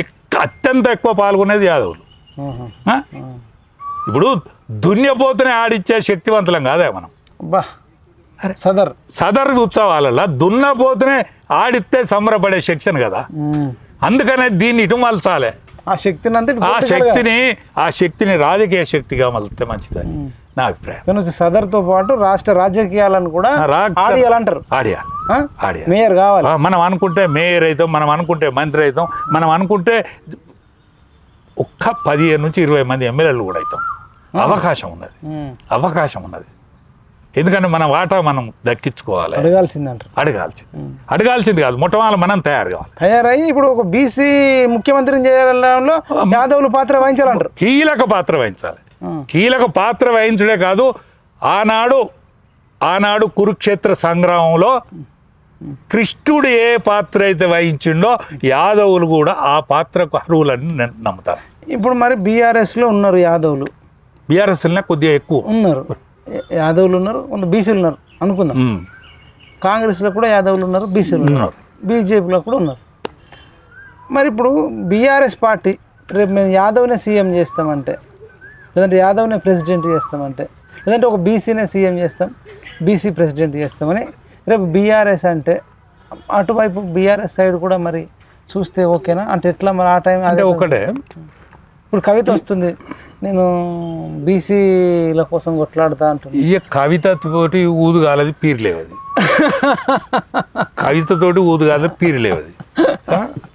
ఇక్కడ అత్యంత ఎక్కువ పాల్గొనేది యాదవులు. ఇప్పుడు దున్యపోతునే ఆడిచ్చే శక్తివంతులం కాదే మనం. సదర్ ఉత్సవాలలో దున్నపోతునే ఆడితే సంబరపడే సెక్షన్ కదా. అందుకనే దీన్ని ఇటు మలచాలి. ఆ శక్తిని రాజకీయ శక్తిగా మలిస్తే మంచిదని నా అభిప్రాయం. సదర్తో పాటు రాష్ట్ర రాజకీయాలను కూడా ఆడియాలి. మేయర్ కావాలి. మనం అనుకుంటే మేయర్ అవుతాం, మనం అనుకుంటే మంత్రి అవుతాం, మనం అనుకుంటే ఒక్క 15 నుంచి 20 మంది ఎమ్మెల్యేలు కూడా అవుతాం. అవకాశం ఉన్నది. ఎందుకంటే మన వాటా మనం దక్కించుకోవాలి. అడగాల్సింది కాదు, మొట్టమొదటి మనం తయారయ్యి ఇప్పుడు ఒక బీసీ ముఖ్యమంత్రిని చేయడంలో యాదవులు పాత్ర వహించాలంటారు. కీలక పాత్ర వహించడే కాదు, ఆనాడు కురుక్షేత్ర సంగ్రామంలో కృష్ణుడు ఏ పాత్ర అయితే వహించిండో యాదవులు కూడా ఆ పాత్రకు అర్హులని నమ్ముతారు. ఇప్పుడు మరి బీఆర్ఎస్లో ఉన్నారు యాదవులు, బీఆర్ఎస్లోనే కొద్దిగా ఎక్కువ ఉన్నారు యాదవులు, ఉన్నారు కొంత బీసీలు ఉన్నారు అనుకుందాం. కాంగ్రెస్లో కూడా యాదవులు ఉన్నారు, బీసీలు ఉన్నారు, బీజేపీలో కూడా ఉన్నారు. మరి ఇప్పుడు బీఆర్ఎస్ పార్టీ రేపు మేము యాదవ్నే సీఎం చేస్తామంటే, లేదంటే యాదవ్నే ప్రెసిడెంట్ చేస్తామంటే, లేదంటే ఒక బీసీనే సీఎం చేస్తాం, బీసీ ప్రెసిడెంట్ చేస్తామని రేపు బీఆర్ఎస్ అంటే అటువైపు బీఆర్ఎస్ సైడ్ కూడా మరి చూస్తే ఓకేనా? అంటే ఎట్లా మరి ఆ టైం అంటే ఒకటే. ఇప్పుడు కవిత వస్తుంది, నేను బీసీల కోసం కొట్లాడుతా అంటుంది. ఇక కవితతోటి ఊదు కాలేదు పీరులేవది, కవితతోటి ఊదు కాలేదు పీరులేవది.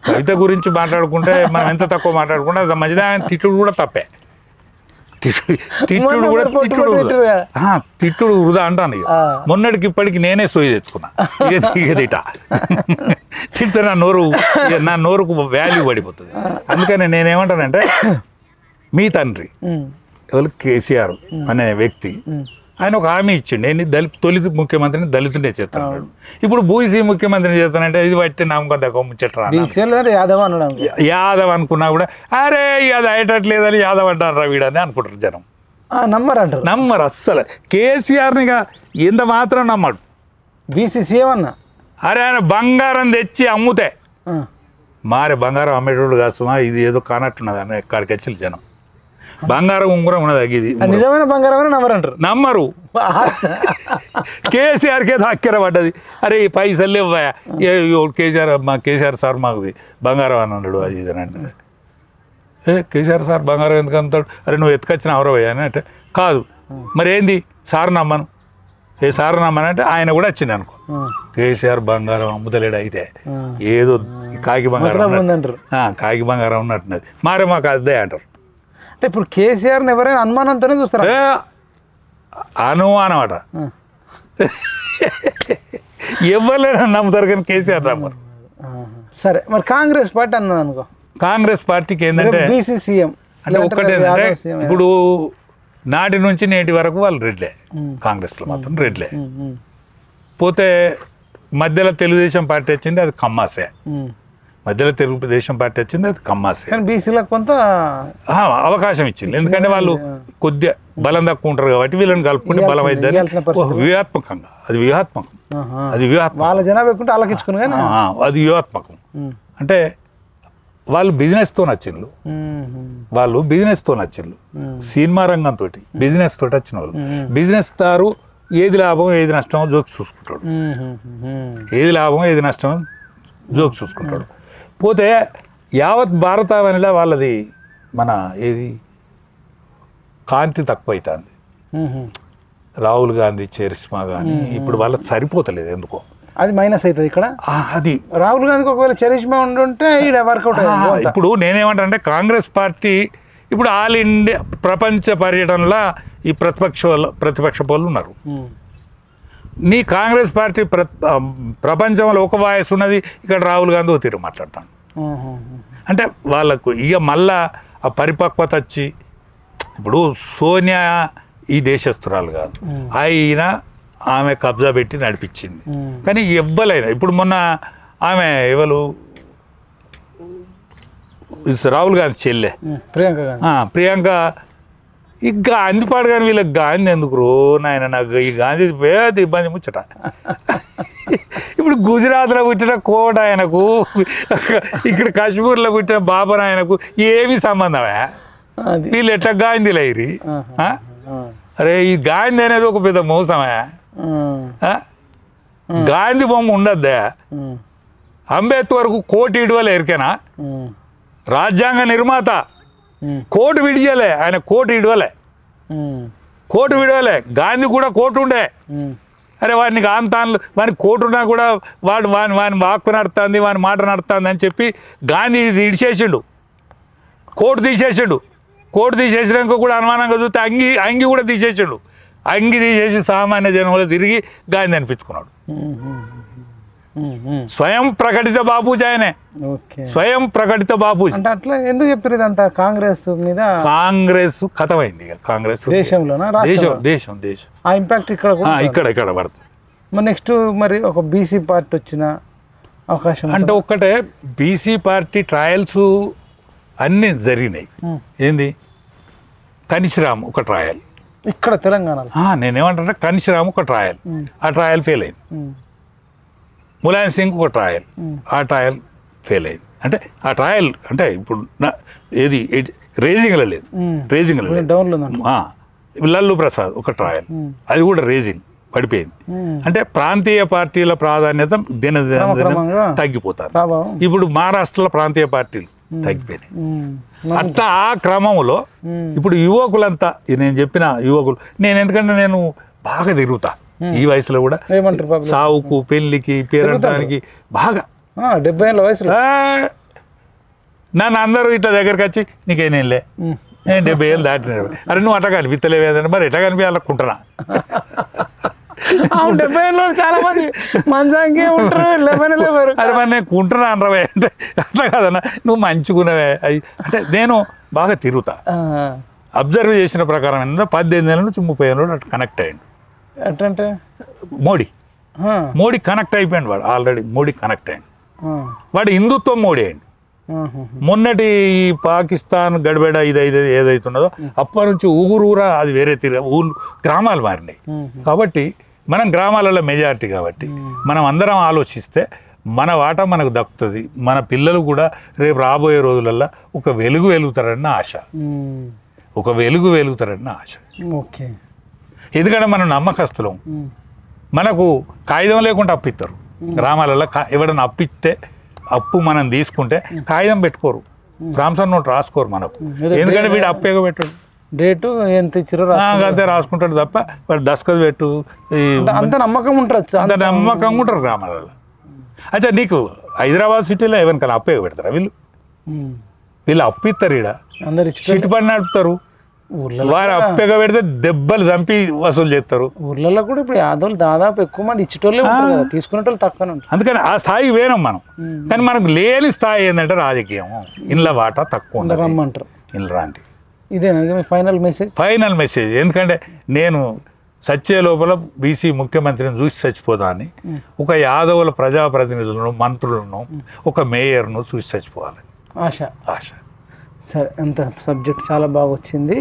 కవిత గురించి మాట్లాడుకుంటే మనం ఎంత తక్కువ మాట్లాడుకుంటే అంత మంచిది. ఆయన తిట్టుడు కూడా తప్పే, తిట్టుడు వృధా అంటాను. ఇక మొన్నటికి ఇప్పటికి నేనే సోయి తెచ్చుకున్నా. ఇక తిడితే నా నోరుకు వాల్యూ పడిపోతుంది. అందుకని నేనేమంటానంటే, మీ తండ్రి ఎవరు కేసీఆర్ అనే వ్యక్తి ఆయన ఒక హామీ ఇచ్చిండు, నేను తొలి ముఖ్యమంత్రిని దళితుడే చేస్తాను. ఇప్పుడు బీసీ ముఖ్యమంత్రిని చేస్తానంటే ఇది బట్టి నాకు ముచ్చట్రా యాదవ్ అనుకున్నా కూడా అరే అది అయ్యేటట్లేదని యాదవ్ అంటారా వీడని అనుకుంటారు జనం. నమ్మరు అస్సలు. కేసీఆర్ని ఎంత మాత్రం నమ్మడు. బీసీ సీఎం అన్న అరే ఆయన బంగారం తెచ్చి అమ్ముతే మారే బంగారం అమ్మేటోడు కాసుమా, ఇది ఏదో కానట్టున్నది అని ఎక్కడికి వచ్చి జనం. బంగారం ఉంగరం ఉన్నది, ఇది నిజమైన బంగారం నమ్మరు. కేసీఆర్కి ఏదో అక్కర పడ్డది, అరే ఈ పైసలు లేవా కేసీఆర్ సార్ మాకు బంగారం అని అన్నాడు, అది ఇది అని అంటే కేసీఆర్ సార్ బంగారం ఎందుకు అంటాడు? అరే నువ్వు ఎత్తుకొచ్చిన ఎవరవయ్యా అని అంటే కాదు, మరి ఏంది సార్ నమ్మను, సార్ నమ్మను అంటే ఆయన కూడా వచ్చింది అనుకో. కేసీఆర్ బంగారం అమ్ముతలేడు, అయితే ఏదో కాకి బంగారం ఉన్నట్టున్నది, మారే మాకు అదే అంటారు. అంటే ఇప్పుడు కేసీఆర్ని ఎవరైనా అనుమానంతోనే చూస్తారు. అనుమానం అట ఎవరైనా నమ్ముతారు కానీ కేసీఆర్ నమ్మరు. సరే మరి కాంగ్రెస్ పార్టీ అన్నది అనుకో, కాంగ్రెస్ పార్టీకి ఏంటంటే బీసీ సీఎం అంటే ఒక్కటేంటంటే ఇప్పుడు నాటి నుంచి నేటి వరకు వాళ్ళు రెడ్లే, కాంగ్రెస్లో మాత్రం రెడ్లే. పోతే మధ్యలో తెలుగుదేశం పార్టీ వచ్చింది, అది కమ్మాసే. మధ్యలో తెలుగుదేశం పార్టీ వచ్చింది, అది కమ్మాసే. బీసీలకు కొంత అవకాశం ఇచ్చింది, ఎందుకంటే వాళ్ళు కొద్దిగా బలం తక్కువ ఉంటారు కాబట్టి వీళ్ళని కలుపుకుంటే బలం అవుతుంది. వ్యూహాత్మకంగా అది వ్యూహాత్మకం, వాళ్ళ జనాభా ఎక్కుంటే అలకించుకుని అది వ్యూహాత్మకం. అంటే వాళ్ళు బిజినెస్తో నచ్చిండ్రు, సినిమా రంగంతో బిజినెస్ తోటి వచ్చిన వాళ్ళు. బిజినెస్ తారు ఏది లాభం ఏది నష్టం జోక్స్ చూసుకుంటాడు, ఏది లాభం ఏది నష్టం జోక్స్ చూసుకుంటాడు. పోతే యావత్ భారతావనిలో వాళ్ళది మన ఏది కాంతి తక్కువ అవుతుంది. రాహుల్ గాంధీ చరిస్మా కానీ ఇప్పుడు వాళ్ళకి సరిపోతలేదు ఎందుకో. అది మైనస్ అవుతుంది ఇక్కడ. అది రాహుల్ గాంధీకి ఒకవేళ చరిష్మా ఉండుంటే ఈడ వర్కౌట్ అయ్యింది. ఇప్పుడు నేనేమంటే కాంగ్రెస్ పార్టీ ఇప్పుడు ఆల్ ఇండియా ప్రపంచ పర్యటనలో ఈ ప్రతిపక్ష వాళ్ళు ఉన్నారు. నీ కాంగ్రెస్ పార్టీ ప్రపంచంలో ఒక వాయిస్ ఉన్నది, ఇక్కడ రాహుల్ గాంధీ ఓ తీరు మాట్లాడతాను. అంటే వాళ్ళకు ఇక మళ్ళా ఆ పరిపక్వత వచ్చి, ఇప్పుడు సోనియా ఈ దేశస్తురాలు కాదు, ఆమె కబ్జా పెట్టి నడిపించింది. కానీ ఎవ్వలైనా ఇప్పుడు మొన్న ఆమె ఎవరు రాహుల్ గాంధీ చెల్లె ప్రియాంక ఈ గాంధీ పాడు కానీ వీళ్ళకి గాంధీ ఎందుకు రో నాయన, నాకు ఈ గాంధీ పేద ఇబ్బంది ముచ్చట. ఇప్పుడు గుజరాత్లో పుట్టిన కోట ఆయనకు, ఇక్కడ కాశ్మీర్లో పుట్టిన బాబర్ ఆయనకు ఏమి సంబంధమే? వీళ్ళు ఎట్లా గాంధీలు అయ్యి? అరే ఈ గాంధీ అనేది ఒక పెద్ద మోసమే. గాంధీ బొమ్మ ఉండద్దా? అంబేద్కర్కు కోటి ఇడవలే ఎరికేనా? రాజ్యాంగ నిర్మాత కోటు విడియలే, ఆయన కోటు విడవలే. గాంధీ కూడా కోటు ఉండే. అరే వాడిని ఆంతాన్లు వాని కోటు ఉన్నా కూడా వాని వాక్కు నడుతుంది, వాని మాట నడుతుంది అని చెప్పి గాంధీ ఇడిచేసిండు, కోటు తీసేసిండు. కోటు తీసేసినాక కూడా అనుమానంగా చూస్తే అంగి కూడా తీసేసిండు. అంగి తీసేసి సామాన్య జనంలో తిరిగి గాంధీ అనిపించుకున్నాడు. స్వయం ప్రకటిత బాపూజీ ఆయనే, స్వయం ప్రకటిత బాపూజీ. అంటే అట్లా ఎందుకు చెప్పారు ఇదంతా? కాంగ్రెస్ మీద కాంగ్రెస్ కథమైంది. కాంగ్రెస్ దేశంలోనా? దేశం ఆ ఇంపాక్ట్ ఇక్కడ పడుతుంది. మరి నెక్స్ట్ మరి ఒక బీసీ పార్టీ వచ్చిన అవకాశం అంటే ఒక్కటే బీసీ పార్టీ ట్రయల్స్ అన్నీ జరిగినాయి. ఏంది కనిశ్రామ్ ఒక ట్రయల్ ఇక్కడ తెలంగాణలో. నేనేమంటే కనిశ్రామ్ ఒక ట్రయల్, ఆ ట్రయల్ ఫెయిల్ అయింది. ములాయం సింగ్ ఒక ట్రయల్, ఆ ట్రయల్ ఫెయిల్ అయింది. అంటే ఆ ట్రయల్ అంటే ఇప్పుడు ఏది రేజింగ్లో లేదు, లల్లు ప్రసాద్ ఒక ట్రయల్, అది కూడా రేజింగ్ పడిపోయింది. అంటే ప్రాంతీయ పార్టీల ప్రాధాన్యత దినదిన తగ్గిపోతారు. ఇప్పుడు మహారాష్ట్రలో ప్రాంతీయ పార్టీలు తగ్గిపోయినాయి. అట్లా ఆ క్రమంలో ఇప్పుడు యువకులంతా, నేను చెప్పిన యువకులు, ఎందుకంటే నేను బాగా తిరుగుతా ఈ వయసులో కూడా, సావుకు పెళ్లికి పేరంటానికి బాగా 70 ఏళ్ళ వయసులో నన్ను అందరూ ఇట్లా దగ్గరికి వచ్చి నీకేనేలే నేను 70 ఏళ్ళు దాటిన, అరే నువ్వు అట్లా కనిపిస్తలేవేదంటే మరి ఎట్లా కనిపించాలనుకుంటున్నా. 70 ఏళ్ళు చాలా మంది మంచాంగే ఉంటారు, అరే మరి నేను కుంటున్నా అనరావే అంటే అట్లా కాదన్నా, నువ్వు మంచుకున్నవే అంటే నేను బాగా తిరుగుతా. అబ్జర్వ్ చేసిన ప్రకారం ఏంటంటే 18 ఏళ్ళ నుంచి 30 ఏళ్ళ అటు కనెక్ట్ అయ్యిండు. ఎట్లంటే మోడీ కనెక్ట్ అయిపోయాడు. వాడు ఆల్రెడీ మోడీ కనెక్ట్ అయ్యాడు. వాడు హిందుత్వం మోడీ అయ్యండి. మొన్నటి ఈ పాకిస్తాన్ గడిబెడ ఏదైతున్నదో అప్పటి నుంచి ఊరూరా అది వేరే ఊళ్ళు గ్రామాలు మారినాయి. కాబట్టి మనం గ్రామాలలో మెజారిటీ కాబట్టి మనం అందరం ఆలోచిస్తే మన వాటా మనకు దక్కుతుంది. మన పిల్లలు కూడా రేపు రాబోయే రోజులలో ఒక వెలుగు వెలుగుతారన్న ఆశ, ఓకే. ఎందుకంటే మనం నమ్మకస్తులం. మనకు కాగితం లేకుండా అప్పిస్తారు గ్రామాలలో. ఎవడన్నా అప్పిస్తే అప్పు మనం తీసుకుంటే కాగితం పెట్టుకోరు, ప్రాంసం నోట్ రాసుకోరు మనకు. ఎందుకంటే వీడు అప్పేగా పెట్టాడు, డేటు ఎంత ఇచ్చారో అంతే రాసుకుంటాడు తప్ప వాడు దస్కత్ పెట్టు అంత నమ్మకం ఉంటుంది. అంత నమ్మకంగా ఉంటారు గ్రామాలలో. అచ్చా నీకు హైదరాబాద్ సిటీలో ఎవరికైనా అప్పేగా పెడతారా? వీళ్ళు అప్పిస్తారు, ఈడ చిట్టు పని నడుపుతారు. వారు అప్పగా పెడితే దెబ్బలు చంపి వసూలు చేస్తారు. ఊర్లలో కూడా ఇప్పుడు యాదవులు దాదాపు ఎక్కువ మంది ఇచ్చేటోళ్ళే ఉంటారు, తీసుకునేటోళ్ళు తక్కువ ఉంటారు. అందుకని ఆ స్థాయి వేరం మనం. కానీ మనకు లేని స్థాయి ఏంటంటే రాజకీయం, ఇండ్ల వాటా తక్కువ రమ్మంటారు. ఇండ్ల రాంటి ఇదేనా ఫైనల్ మెసేజ్. ఎందుకంటే నేను సచ్చే లోపల బీసీ ముఖ్యమంత్రిని చూసి చచ్చిపోదా అని, ఒక యాదవుల ప్రజాప్రతినిధులను, మంత్రులను, ఒక మేయర్ను చూసి చచ్చిపోవాలి ఆశ. సరే, అంత సబ్జెక్ట్ చాలా బాగా వచ్చింది,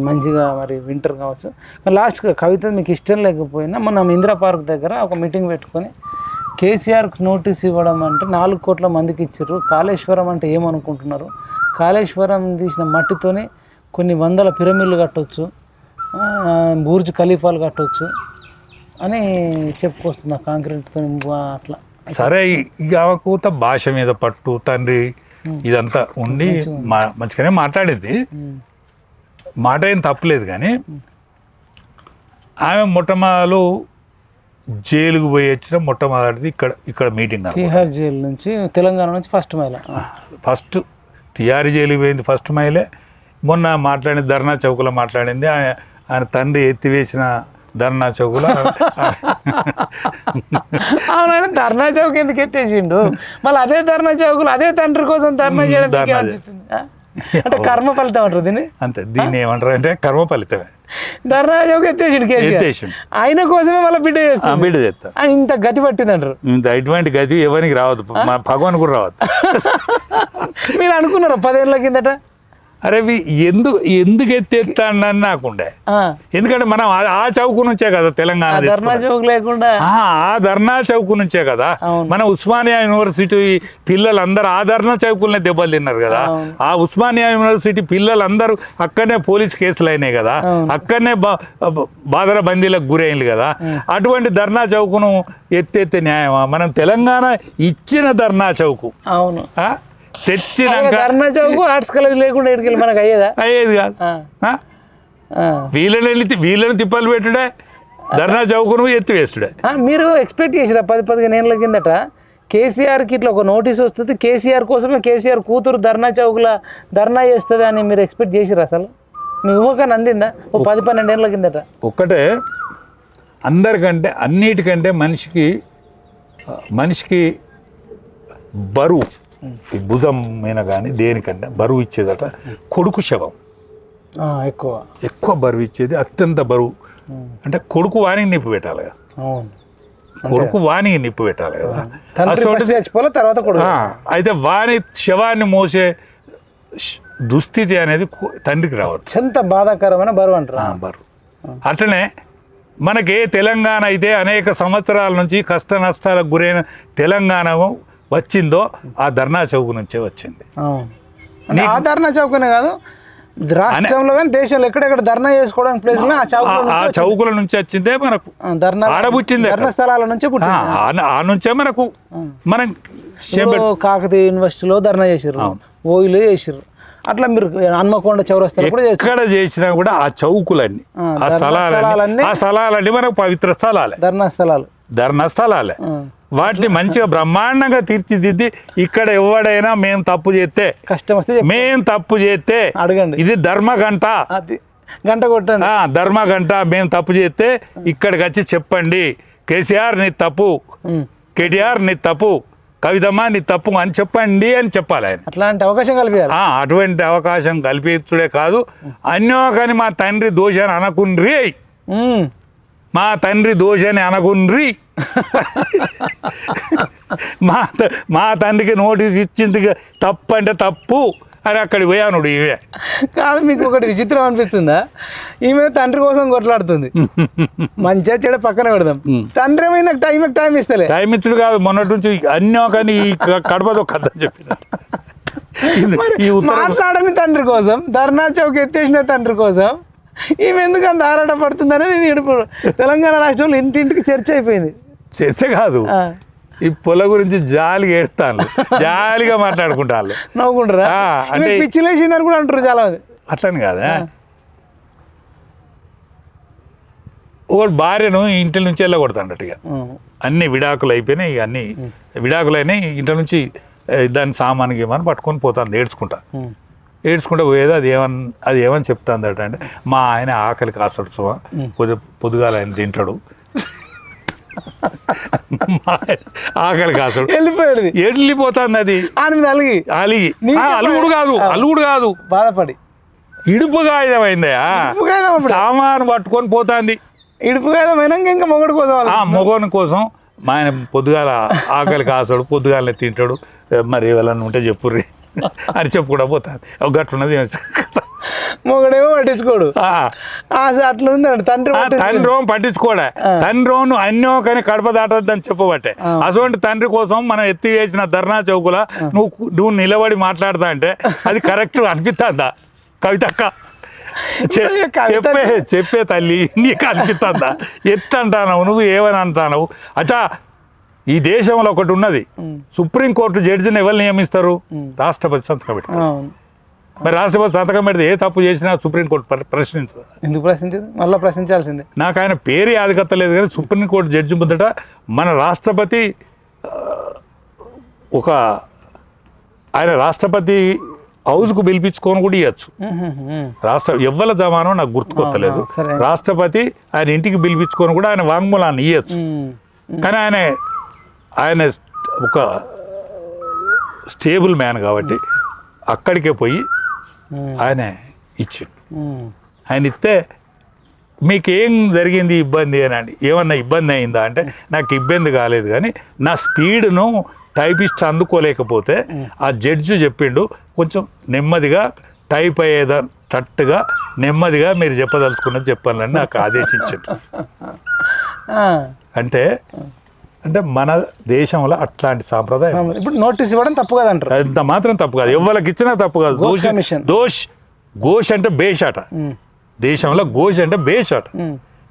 మంచిగా మరి వింటర్ కావచ్చు. లాస్ట్గా కవిత మీకు ఇష్టం లేకపోయినా మొన్న ఇందిరా పార్క్ దగ్గర ఒక మీటింగ్ పెట్టుకొని కేసీఆర్కి నోటీస్ ఇవ్వడం అంటే 4 కోట్ల మందికి ఇచ్చారు. కాళేశ్వరం అంటే ఏమనుకుంటున్నారు? కాళేశ్వరం తీసిన మట్టితోనే కొన్ని వందల పిరమిడ్లు కట్టవచ్చు, బూర్జ్ ఖలీఫాలు కట్టవచ్చు అని చెప్పుకొస్తున్నా కాంక్రీట్తో అట్లా. సరే, ఇక అవకూత భాష మీద పట్టు తండ్రి ఇదంతా ఉండి మంచిగానే మాట్లాడేది, మాట ఏం తప్పలేదు. కానీ ఆమె మొట్టమొదలు జైలుకు పోయి వచ్చిన మొట్టమొదటిది ఇక్కడ మీటింగ్ తిహార్ జైలు నుంచి తెలంగాణ నుంచి ఫస్ట్ తిహార్ జైలుకి పోయింది ఫస్ట్ మహిళే. మొన్న మాట్లాడింది ధర్నా చౌక్లో మాట్లాడింది, ఆయన తండ్రి ఎత్తివేసిన ధర్నా చౌక్లో. అవునా, ధర్నా చౌక్ ఎందుకు ఎత్తేసిండు? మళ్ళీ అదే ధర్నా చౌకులు అదే తండ్రి కోసం ధర్నా చేయడం అనిపిస్తుంది. అంటే కర్మ ఫలితం అంటారు దీన్ని. అంతే, దీన్ని ఏమంటారు అంటే కర్మ ఫలితమే. ధర్నా చౌక్ ఎత్తేసిండు, ఆయన కోసమే మళ్ళీ బిడ్డ చేస్తాను, బిడ్డ చేస్తా. ఇంత గతి పట్టింది అంటారు. ఇటువంటి గతి ఎవరికి రావద్దు, మా భగవాన్ కూడా రావద్దు. మీరు అనుకున్నారు 10 ఏళ్ళ కిందట అరే ఎందుకు ఎత్తేస్తానని నాకుండే. ఎందుకంటే మనం ఆ చౌకు నుంచే కదా తెలంగాణ, ధర్నా చౌక్ లేకుండా ఆ ధర్నా చౌకు నుంచే కదా మన ఉస్మానియా యూనివర్సిటీ పిల్లలందరూ ఆ ధర్నా చౌకులనే దెబ్బలు తిన్నారు కదా. ఆ ఉస్మానియా యూనివర్సిటీ పిల్లలందరూ అక్కడనే పోలీస్ కేసులు అయినాయి కదా, అక్కడనే బాదర బందీలకు గురైంది కదా. అటువంటి ధర్నా చౌకును ఎత్తేస్తే న్యాయమా? మనం తెలంగాణ ఇచ్చిన ధర్నా చౌకు అవును తెచ్చినాక ధర్నా చౌక్ ఆర్ట్స్ కాలేజ్ లేకుండా ఎక్కడికి మనకు అయ్యేది కాదు. వీళ్ళని తిప్పలు పెట్టుడే, ధర్నా చౌకును ఎత్తివేస్తుడే. మీరు ఎక్స్పెక్ట్ చేసిరా 10-15 ఏళ్ళ కిందట కేసీఆర్కి ఇట్లా ఒక నోటీస్ వస్తుంది, కేసీఆర్ కోసమే కేసీఆర్ కూతురు ధర్నా చౌక్లో ధర్నా చేస్తుంది అని మీరు ఎక్స్పెక్ట్ చేసిరా? అసలు మీ ఊహకని అందిందా ఓ 10-12 ఏళ్ళ కిందట? ఒక్కటే, అందరికంటే అన్నిటికంటే మనిషికి బరువు భుజం మీద కానీ దేనికంటే బరువు ఇచ్చేదట కొడుకు శవం. ఎక్కువ బరువు ఇచ్చేది, అత్యంత బరువు. అంటే కొడుకు వానికి నిప్పు పెట్టాలి కదా, కొడుకు వానికి నిప్పు పెట్టాలి కదా. అయితే వాని శవాన్ని మోసే దుస్థితి అనేది తండ్రికి రావచ్చు. ఎంత బాధాకరమైన బరువు అంటారు. బరువు అట్లనే మనకి తెలంగాణ అయితే అనేక సంవత్సరాల నుంచి కష్ట నష్టాలకు గురైన తెలంగాణ వచ్చిందో ఆ ధర్నా చౌక్ నుంచే వచ్చింది. ఆ ధర్నా చౌకనే కాదు, రాష్ట్రంలో కానీ దేశంలో ఎక్కడెక్కడ ధర్నా చేసుకోవడానికి ప్లేస్ ఆ చౌకుల నుంచి వచ్చిందే మనకు, ఆడబుట్టింది ధర్నా స్థలాల నుంచే పుట్టింది. ఆ నుంచే మనం కాకతీయ యూనివర్సిటీలో ధర్నా చేసారు, ఓయిలో చేసారు. అట్లా మీరు హన్మకొండ చౌరస్తా ఎక్కడ చేసినా కూడా ఆ చౌకులన్నీ ఆ స్థలాలన్నీ మనకు పవిత్ర స్థలాలే, ధర్నా స్థలాలే. వాటిని మంచిగా బ్రహ్మాండంగా తీర్చిదిద్ది ఇక్కడ ఎవడైనా మేము తప్పు చేస్తే అడగండి, ఇది ధర్మగంట, గంట కొట్టండి, ధర్మగంట. మేము తప్పు చేస్తే ఇక్కడికి వచ్చి చెప్పండి, కేసీఆర్ నీ తప్పు, కేటీఆర్ నీ తప్పు, కవితమ్మ నీ తప్పు అని చెప్పండి అని చెప్పాలి ఆయన. అట్లాంటి అవకాశం కల్పించాలి. అటువంటి అవకాశం కల్పించుడే కాదు, అన్యోకని మా తండ్రి దోషాన్ని అనకుండ్రి, మా తండ్రి దోషాన్ని అనకుండ్రి, మా తండ్రికి నోటీస్ ఇచ్చింది తప్పు అంటే తప్పు అని అక్కడికి పోయానుడు. ఇవే కాదు, మీకు ఒకటి విచిత్రం అనిపిస్తుందా? ఈమె తండ్రి కోసం కొట్లాడుతుంది, మంచిగా చెడ పక్కన పెడదాం, తండ్రి ఏమైనా టైం ఇస్తలే. టైం ఇచ్చుడు కాదు, మొన్నటి నుంచి అన్యోకని కడపదో కథ చెప్పిన మాట్లాడని తండ్రి కోసం, ధర్నా చౌక్ ఎత్తేసిన తండ్రి కోసం ఈమె ఎందుకు అంత ఆరాటపడుతుంది అనేది ఇప్పుడు తెలంగాణ రాష్ట్రంలో ఇంటింటికి చర్చ అయిపోయింది. చర్చ కాదు, ఈ పొల గురించి జాలిగా ఏడుతాను, జాలిగా మాట్లాడుకుంటాను, నవ్వుకుంటారా? అంటే పిచ్చిలేసిందని కూడా అంటారు చాలా మంది. అట్లని కాదా, ఒకటి భార్యను ఇంటి నుంచి వెళ్ళగొడతాడట్టుగా, అన్ని విడాకులు అయిపోయినాయి, ఇక అన్ని విడాకులు అయినాయి, ఇంటి నుంచి దాన్ని సామానికి ఏమని పట్టుకొని పోతాను, ఏడ్చుకుంటూ పోయేది. అది ఏమని చెప్తాందట అంటే, మా ఆయన ఆకలి కాస్తాడు సుమా, కొద్దిగా పొద్దుగాల ఆయన తింటాడు, ఆకలి కాస్తాడు, వెళ్ళిపోతుంది. అది అలుగుడు కాదు, బాధపడి ఇడుపు గాయమైందయా, సామాను పట్టుకొని పోతాంది. ఇడుపు గాయమైనా ఇంకా మొగోని కోసం మా ఆయన పొద్దుగాల ఆకలి కాస్తాడు, పొద్దుగాలనే తింటాడు, మరి ఎవరన్నా ఉంటే చెప్పుర్రి అని చెప్పుకుండా పోతాను. ఒక గట్లున్నది, మొగడేమో పట్టించుకోడు. అట్లా ఉందండి తండ్రి పట్టించుకోడా, తండ్రి అన్యోకని కడప దాటద్దని చెప్పబట్టే. అటువంటి తండ్రి కోసం మనం ఎత్తివేసిన ధర్నా చౌకుల నువ్వు నిలబడి మాట్లాడతా అంటే అది కరెక్ట్ అనిపిస్తుందా కవితక్క? చెప్పే తల్లి నీకు అనిపిస్తుందా? ఎట్లంటావు నువ్వు, ఏమని అంటావు? అచ్చా, ఈ దేశంలో ఒకటి ఉన్నది, సుప్రీంకోర్టు జడ్జిని ఎవరు నియమిస్తారు? రాష్ట్రపతి సంతకం పెడతారు. మరి రాష్ట్రపతి సంతకం పెడితే ఏ తప్పు చేసినా సుప్రీంకోర్టు ప్రశ్నించదు. ఎందుకు ప్రశ్నించదు? మళ్ళీ ప్రశ్నించాల్సిందే. నాకు ఆయన పేరు యాదకత్తలేదు కానీ సుప్రీంకోర్టు జడ్జి ముందట మన రాష్ట్రపతి ఆయన రాష్ట్రపతి హౌస్కు పిలిపించుకొని కూడా ఇవ్వచ్చు. ఎవ్వల జమానో నాకు గుర్తుకొత్తలేదు. రాష్ట్రపతి ఆయన ఇంటికి పిలిపించుకొని కూడా ఆయన వాంగ్మూలాన్ని ఇవ్వచ్చు. కానీ ఆయన ఒక స్టేబుల్ మ్యాన్ కాబట్టి అక్కడికే పోయి ఆయన ఇచ్చిండు. ఆయన ఇస్తే మీకేం జరిగింది ఇబ్బంది అని ఏమన్నా ఇబ్బంది అయిందా అంటే నాకు ఇబ్బంది కాలేదు కానీ నా స్పీడ్ను టైపిస్ట్ అందుకోలేకపోతే ఆ జడ్జి చెప్పిండు కొంచెం నెమ్మదిగా టైప్ అయ్యేటట్టుగా నెమ్మదిగా మీరు చెప్పదలుచుకున్నది చెప్పాలని నాకు ఆదేశించండి. అంటే మన దేశంలో అట్లాంటి సాంప్రదాయం. ఇప్పుడు నోటీస్ ఇవ్వడం తప్పు కాదంటారు. అంత మాత్రం తప్పు కాదు, ఎవరికి ఇచ్చినా తప్పు కాదు. ఘోష్ అంటే బేషాట, దేశంలో ఘోష్ అంటే బేషాట.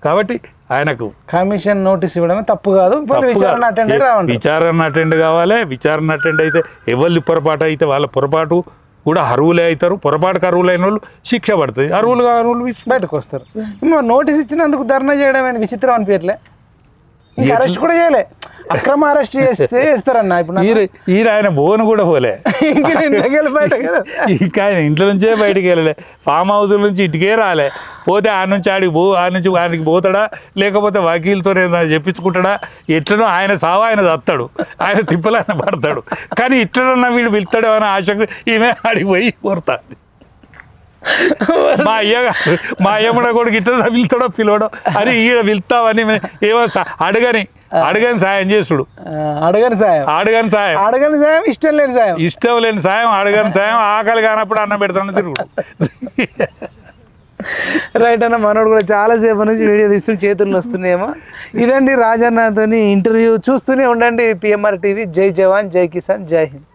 కాబట్టి ఆయనకు కమిషన్ నోటీస్ ఇవ్వడమే తప్పు కాదు. విచారణ అటెండ్ కావాలి. విచారణ అటెండ్ అయితే ఎవరి పొరపాటు అయితే వాళ్ళ పొరపాటు కూడా అర్హులే అవుతారు. పొరపాటుకు అర్హులైన వాళ్ళు శిక్ష పడుతుంది. అర్హులు బయటకు వస్తారు. నోటీస్ ఇచ్చినందుకు ధర్నా చేయడం అనేది విచిత్రం అనిపించట్లే. అరెస్ట్ కూడా చేయలే, అక్రమ అరెస్ట్ చేస్తారన్న. ఇప్పుడు ఆయన బోను కూడా పోలే, ఇంకా ఆయన ఇంట్లో నుంచే బయటికి వెళ్ళలే, ఫామ్ హౌస్ నుంచి ఇంటికే రాలే. పోతే ఆ నుంచి ఆయనకి పోతాడా లేకపోతే వకీల్తో చెప్పించుకుంటాడా? ఎట్లనో ఆయన సావా ఆయన చస్తాడు, ఆయన తిప్పలు ఆయన పడతాడు. కానీ ఇట్లనన్నా వీడు వెళ్తాడు అనే ఆశకు ఈమె ఆడికి పోయి కోరుతాడు. మా అయ్యమ్మడ కొడుకు ఇట్లా పిలుతాడో పిలవడో అని ఈడ పిలుతావని ఏమో అడగని సాయం చేసుడు. అడగని సాయం ఇష్టం లేని సాయం అడగని సాయం. ఆకలి కానప్పుడు అన్నం పెడతాను తిరుగుడు. రైట్ అన్న, మనోడు కూడా చాలాసేపు నుంచి వీడియో తీస్తూ చేతుల్లో వస్తున్నాయేమో. ఇదండి రాజన్నతోని ఇంటర్వ్యూ. చూస్తూనే ఉండండి PMR TV. జై జవాన్, జై కిసాన్, జై హింద్.